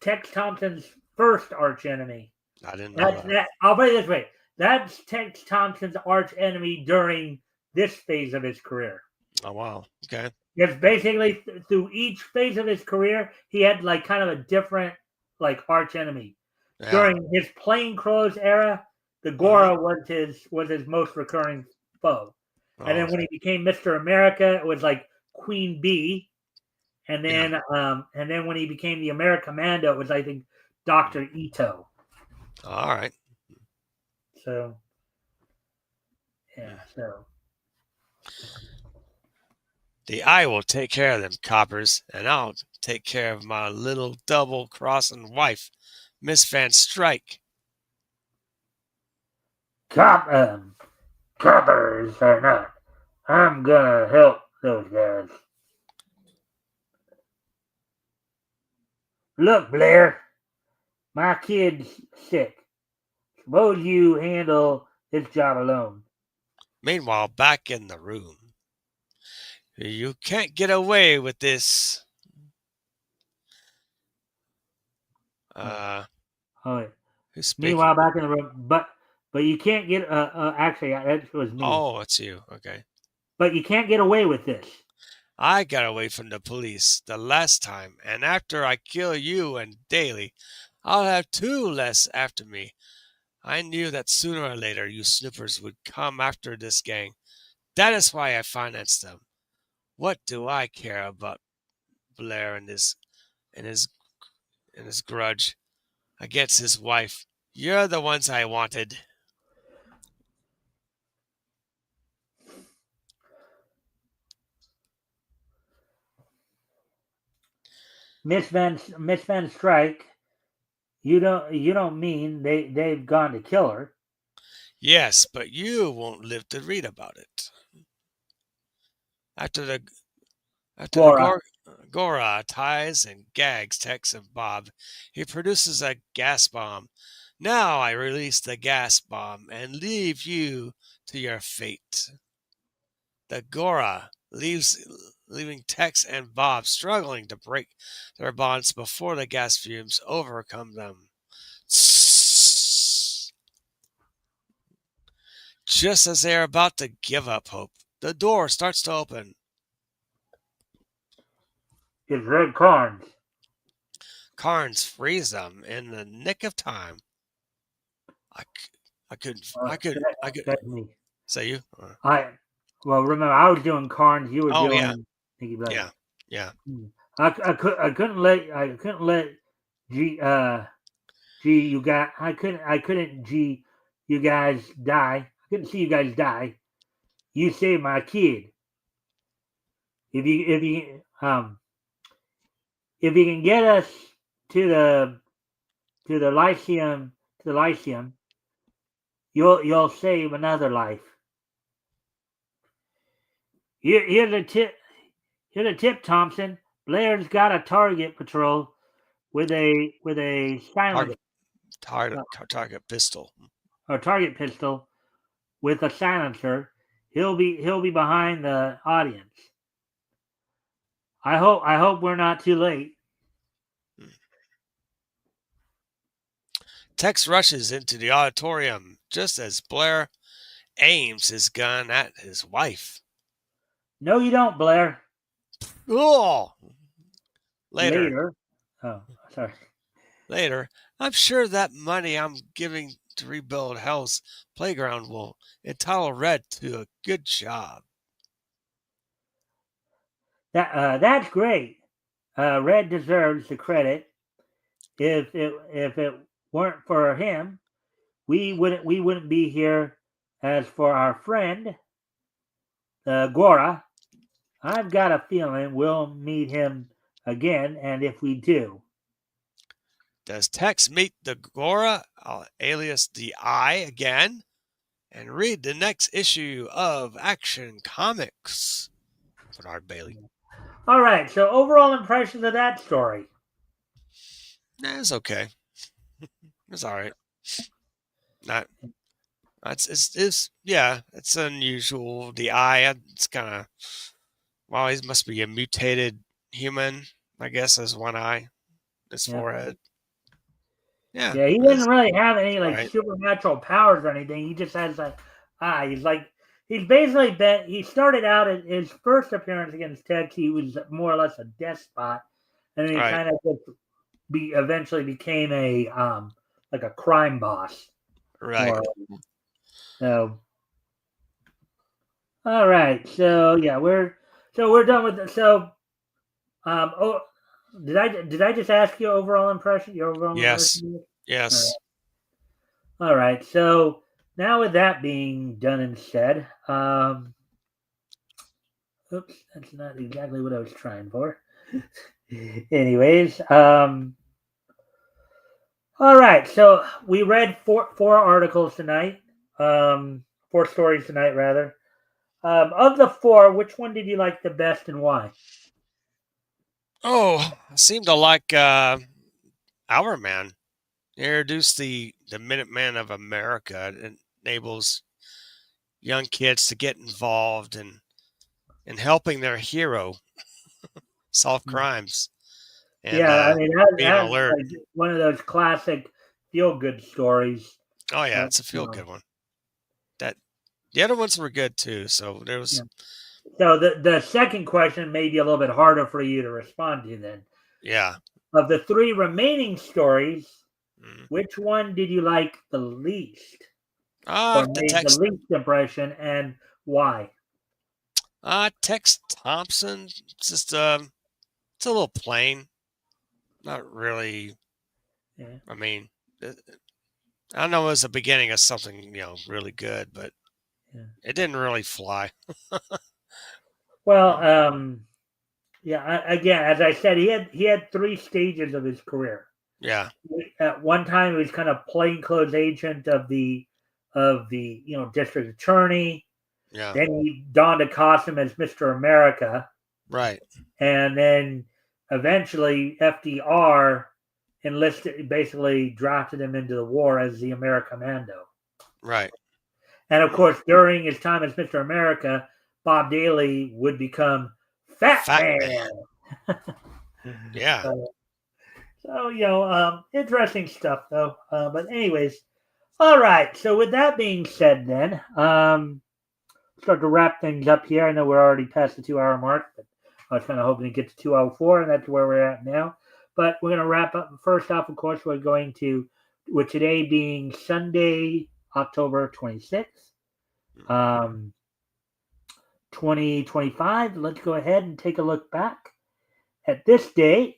Tex Thompson's first arch enemy. I didn't know That's that. that. I'll put it this way. That's Tex Thompson's arch enemy during this phase of his career. Oh wow. Okay. Because basically through each phase of his career, he had like kind of a different like arch enemy. Yeah. During his plainclothes era, the Gora was his most recurring foe. Oh, And then when he became Mr. America, it was like Queen Bee. And then when he became the Americommando, it was I think Dr. Ito. all right. So yeah, so The eye will take care of them coppers, and I'll take care of my little double crossing wife, Miss Van Strike. coppers or not, I'm gonna help those guys. Look, Blair, my kid's sick. Suppose you handle this job alone. Meanwhile, back in the room. You can't get away with this. Uh, Oh, who's speaking? meanwhile, back in the room, but you can't get. Actually, that was me. Oh, it's you. Okay. But you can't get away with this. I got away from the police the last time, and after I kill you and Daly, I'll have two less after me. I knew that sooner or later you snoopers would come after this gang. That is why I financed them. What do I care about Blair and his and his grudge against his wife? You're the ones I wanted. Miss Van Strike, you don't mean they've gone to kill her? Yes, but you won't live to read about it. After the Gora. Gora ties and gags Tex and Bob, he produces a gas bomb. Now I release the gas bomb and leave you to your fate. The Gora leaving Tex and Bob struggling to break their bonds before the gas fumes overcome them. Just as they are about to give up hope, the door starts to open. It's Red Carnes. Carnes frees them in the nick of time. I couldn't. That's me. Say you? Remember I was doing Carnes. You were Oh doing yeah, Nicky Blair. yeah. I couldn't let G you got I couldn't G you guys die. I couldn't see you guys die. You saved my kid. If you can get us to to the Lyceum, you'll save another life. Here's a tip. Here's a tip, Thompson. Blair's got a target patrol with a silencer Target pistol. or target pistol with a silencer. He'll be behind the audience. I hope we're not too late. Tex rushes into the auditorium just as Blair aims his gun at his wife. No, you don't, Blair. Oh! Later. Oh, sorry. Later, I'm sure that money I'm giving to rebuild Hell's playground will entitle Red to a good job. That's great. Red deserves the credit. If it weren't for him, we wouldn't be here. As for our friend, Gora, I've got a feeling we'll meet him again, and if we do, Does Tex meet the Gora, alias the Eye, again? And read the next issue of Action Comics. Bernard Bailey. All right. So overall impressions of that story. It's okay. It's all right. Not. It's unusual. The eye, it's kind of. Well, he must be a mutated human. I guess has one eye, his forehead. Yeah. Yeah, he doesn't really have any right. supernatural powers or anything. He just has an eye. He's basically been. He started out at his first appearance against Tex. He was more or less a despot, and then he kind of eventually became a a crime boss. Right. So, all right. So yeah, we're done with it. So, did I just ask you overall impression? Your overall impression? Yes. All right. So now with that being done and said, oops, that's not exactly what I was trying for. Anyways, all right. So we read four articles tonight. 4 stories tonight, rather. Of the 4, which one did you like the best and why? Oh, I seem to like Our Man. Introduced the Minutemen of America. It enables young kids to get involved in helping their hero solve crimes. And, I mean that's alert. like one of those classic feel-good stories. Oh yeah, it's a feel-good one. That the other ones were good too. So there was. Yeah. So the second question may be a little bit harder for you to respond to then. Yeah. Of the 3 remaining stories, which one did you like the least? Or made the least impression, and why? Tex Thompson, just it's a little plain. Not really. Yeah. I mean, I don't know. It was the beginning of something really good, but it didn't really fly. Well, again, as I said, he had 3 stages of his career. Yeah. At one time, he was kind of plainclothes agent of the district attorney. Yeah. Then he donned a costume as Mr. America. Right. And then eventually FDR basically drafted him into the war as the Americommando. Right. And of course, during his time as Mr. America, Bob Daly would become Fat Man. Yeah. So, interesting stuff, though. But anyways, all right. So with that being said, then, start to wrap things up here. I know we're already past the 2-hour mark, but I was kind of hoping to get to 2:04, and that's where we're at now. But we're going to wrap up. First off, of course, we're going to, with today being Sunday, October 26th, 2025. Let's go ahead and take a look back at this day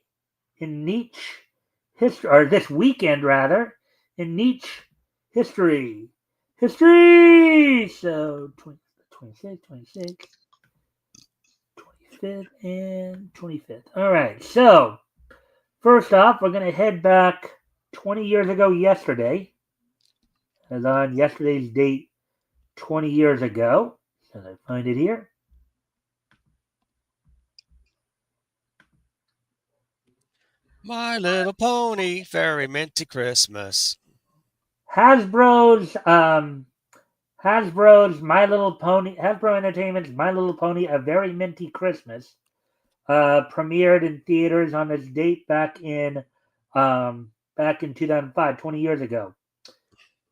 in niche history, or this weekend rather, in niche history. So 26, 25th, and 25th. All right. So first off, we're going to head back 20 years ago yesterday. As on yesterday's date, 20 years ago. So I find it here. My Little Pony, Very Minty Christmas. Hasbro's My Little Pony, Hasbro Entertainment's My Little Pony, A Very Minty Christmas, premiered in theaters on this date back in 2005, 20 years ago.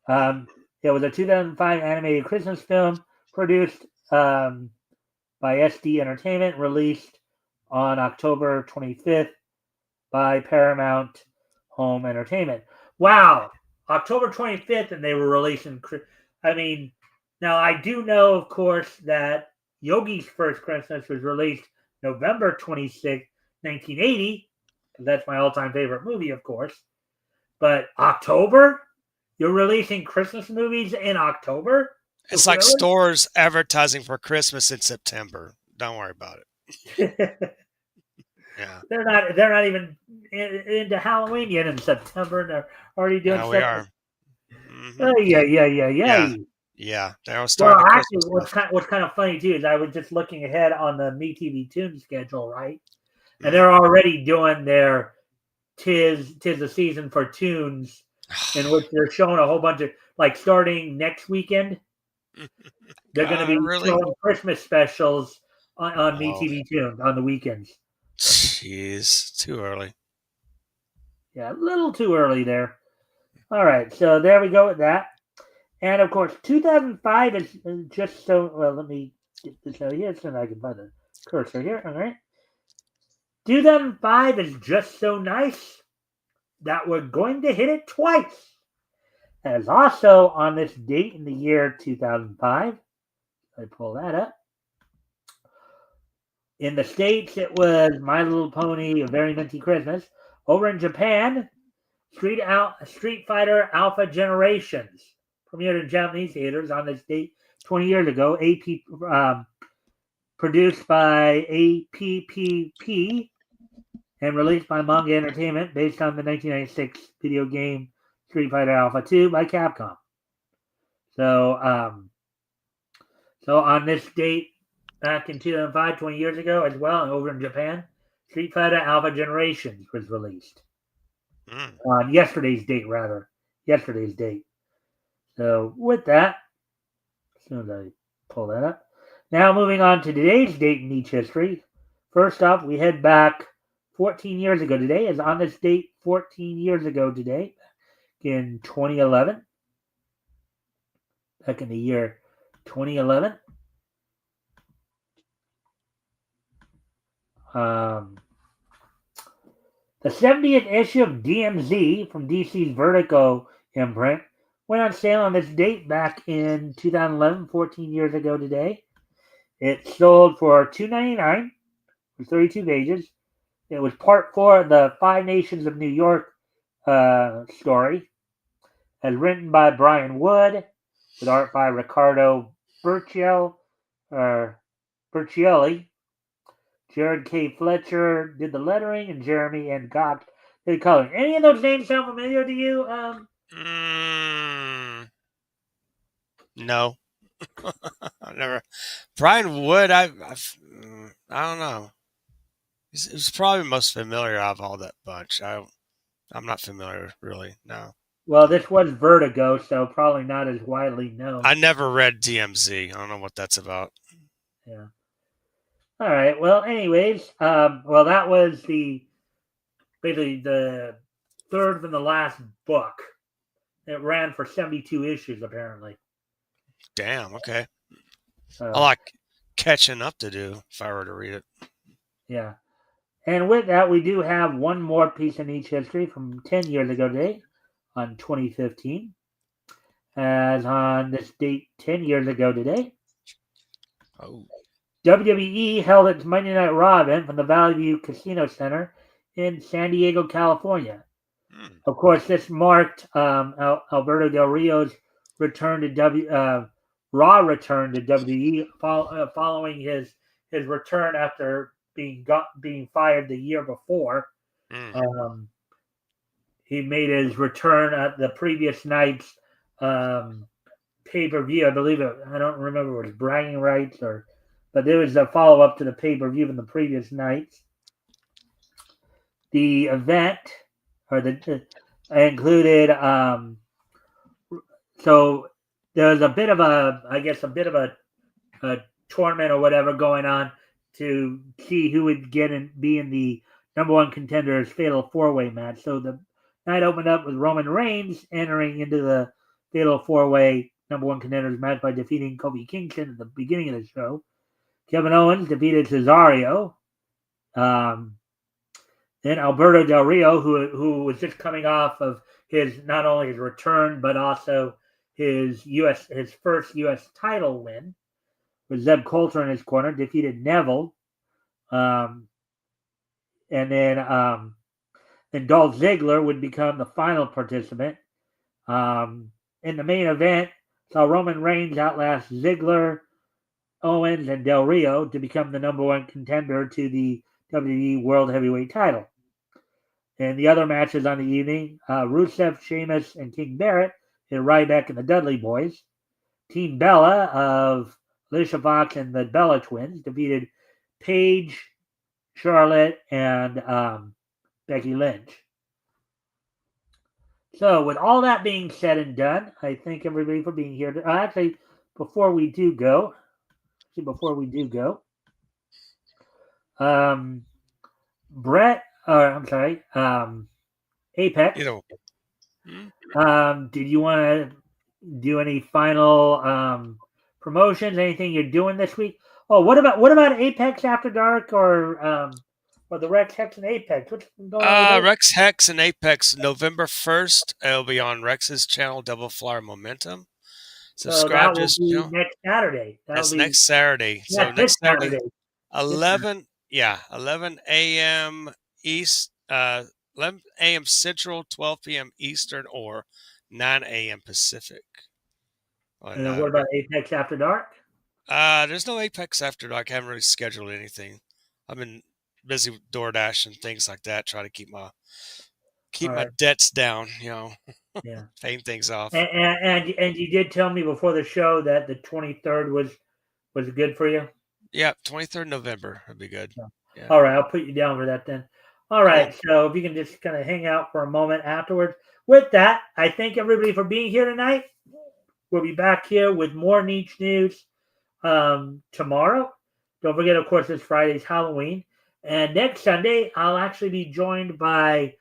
It was a 2005 animated Christmas film produced by SD Entertainment, released on October 25th by Paramount Home Entertainment. Wow, October 25th, and they were releasing. I mean, now I do know, of course, that Yogi's First Christmas was released November 26th, 1980. That's my all-time favorite movie, of course. But October? You're releasing Christmas movies in October? It's like stores advertising for Christmas in September. Don't worry about it. Yeah. They're not even into Halloween yet in September, and they're already doing Yeah, stuff. we are. Oh, yeah. Yeah, they're starting well, the actually, Christmas what's kind of funny too is I was just looking ahead on the MeTV Tune schedule, right? And they're already doing their tis the season for tunes, in which they're showing a whole bunch of, like, starting next weekend. They're going to be showing Christmas specials on MeTV Tune on the weekends. Jeez, too early. Yeah, a little too early there. All right, so there we go with that. And of course, 2005 is just so. Well, let me get this out here so that I can find the cursor here. All right. 2005 is just so nice that we're going to hit it twice. As also on this date in the year 2005, I pull that up. In the States, it was My Little Pony, A Very Minty Christmas. Over in Japan, Street Fighter Alpha Generations premiered in Japanese theaters on this date 20 years ago. Produced by A.P.P.P. and released by Manga Entertainment, based on the 1996 video game Street Fighter Alpha 2 by Capcom. So on this date, back in 2005, 20 years ago as well, and over in Japan, Street Fighter Alpha Generations was released. On yesterday's date. So with that, as soon as I pull that up. Now moving on to today's date in each history. First off, we head back 14 years ago today, as on this date 14 years ago today, in 2011. Back in the year 2011. The 70th issue of DMZ from DC's Vertigo imprint went on sale on this date back in 2011, 14 years ago today. It sold for $2.99 for 32 pages. It was part 4 of the Five Nations of New York story, as written by Brian Wood, with art by Riccardo Burchielli. Jared K. Fletcher did the lettering, and Jeremy N. Cox did the coloring. Any of those names sound familiar to you? No. I've never. Brian Wood, I don't know. He's probably most familiar out of all that bunch. I'm not familiar, really, no. Well, this was Vertigo, so probably not as widely known. I never read DMZ. I don't know what that's about. Yeah. All right. Well, anyways, that was basically the third from the last book. It ran for 72 issues, apparently. Damn. Okay. I like catching up to do if I were to read it. Yeah. And with that, we do have one more piece in each history from 10 years ago today, on 2015. As on this date 10 years ago today, WWE held its Monday Night Raw event from the Valley View Casino Center in San Diego, California. Of course, this marked Alberto Del Rio's return to Raw return to WWE following his return after being fired the year before. he made his return at the previous night's pay-per-view. I believe it. I don't remember if it was bragging rights but there was a follow-up to the pay-per-view from the previous nights. The event included so there was a bit of a tournament or whatever going on to see who would be in the number one contender's fatal four-way match. So the night opened up with Roman Reigns entering into the fatal four-way number one contenders match by defeating Kofi Kingston at the beginning of the show. Kevin Owens defeated Cesaro. Then Alberto Del Rio, who was just coming off of not only his return but also his first U.S. title win, with Zeb Coulter in his corner, defeated Neville, and then Dolph Ziggler would become the final participant. In the main event, saw Roman Reigns outlast Ziggler, Owens, and Del Rio to become the number one contender to the WWE World Heavyweight title. And the other matches on the evening, Rusev, Sheamus, and King Barrett hit Ryback and the Dudley Boys. Team Bella of Alicia Fox and the Bella Twins defeated Paige, Charlotte, and Becky Lynch. So with all that being said and done, I thank everybody for being here. Actually, before we do go, Apex. Did you want to do any final promotions? Anything you're doing this week? Oh, what about Apex After Dark or the Rex Hex and Apex? What's going on with Rex Hex and Apex, November 1st. It'll be on Rex's channel, Double Flyer Momentum. Subscribe. So that will be next Saturday. That's next Saturday. So next Saturday, 11 a.m. East, 11 a.m. Central, 12 p.m. Eastern, or 9 a.m. Pacific. And then what about Apex After Dark? There's no Apex After Dark. I haven't really scheduled anything. I've been busy with DoorDash and things like that, trying to keep my debts down, paying things off. And you did tell me before the show that the 23rd was good for you? Yeah, 23rd November would be good. Yeah. All right, I'll put you down for that then. All right, cool. So if you can just kind of hang out for a moment afterwards. With that, I thank everybody for being here tonight. We'll be back here with more Niche News tomorrow. Don't forget, of course, it's Friday's Halloween. And next Sunday, I'll actually be joined by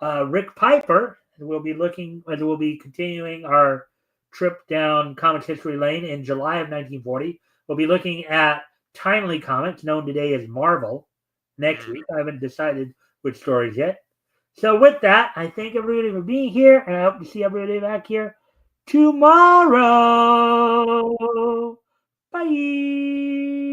Rick Piper. We'll be continuing our trip down Comics History Lane in July of 1940. We'll be looking at timely comics, known today as Marvel, next week. I haven't decided which stories yet. So with that, I thank everybody for being here, and I hope to see everybody back here tomorrow. Bye.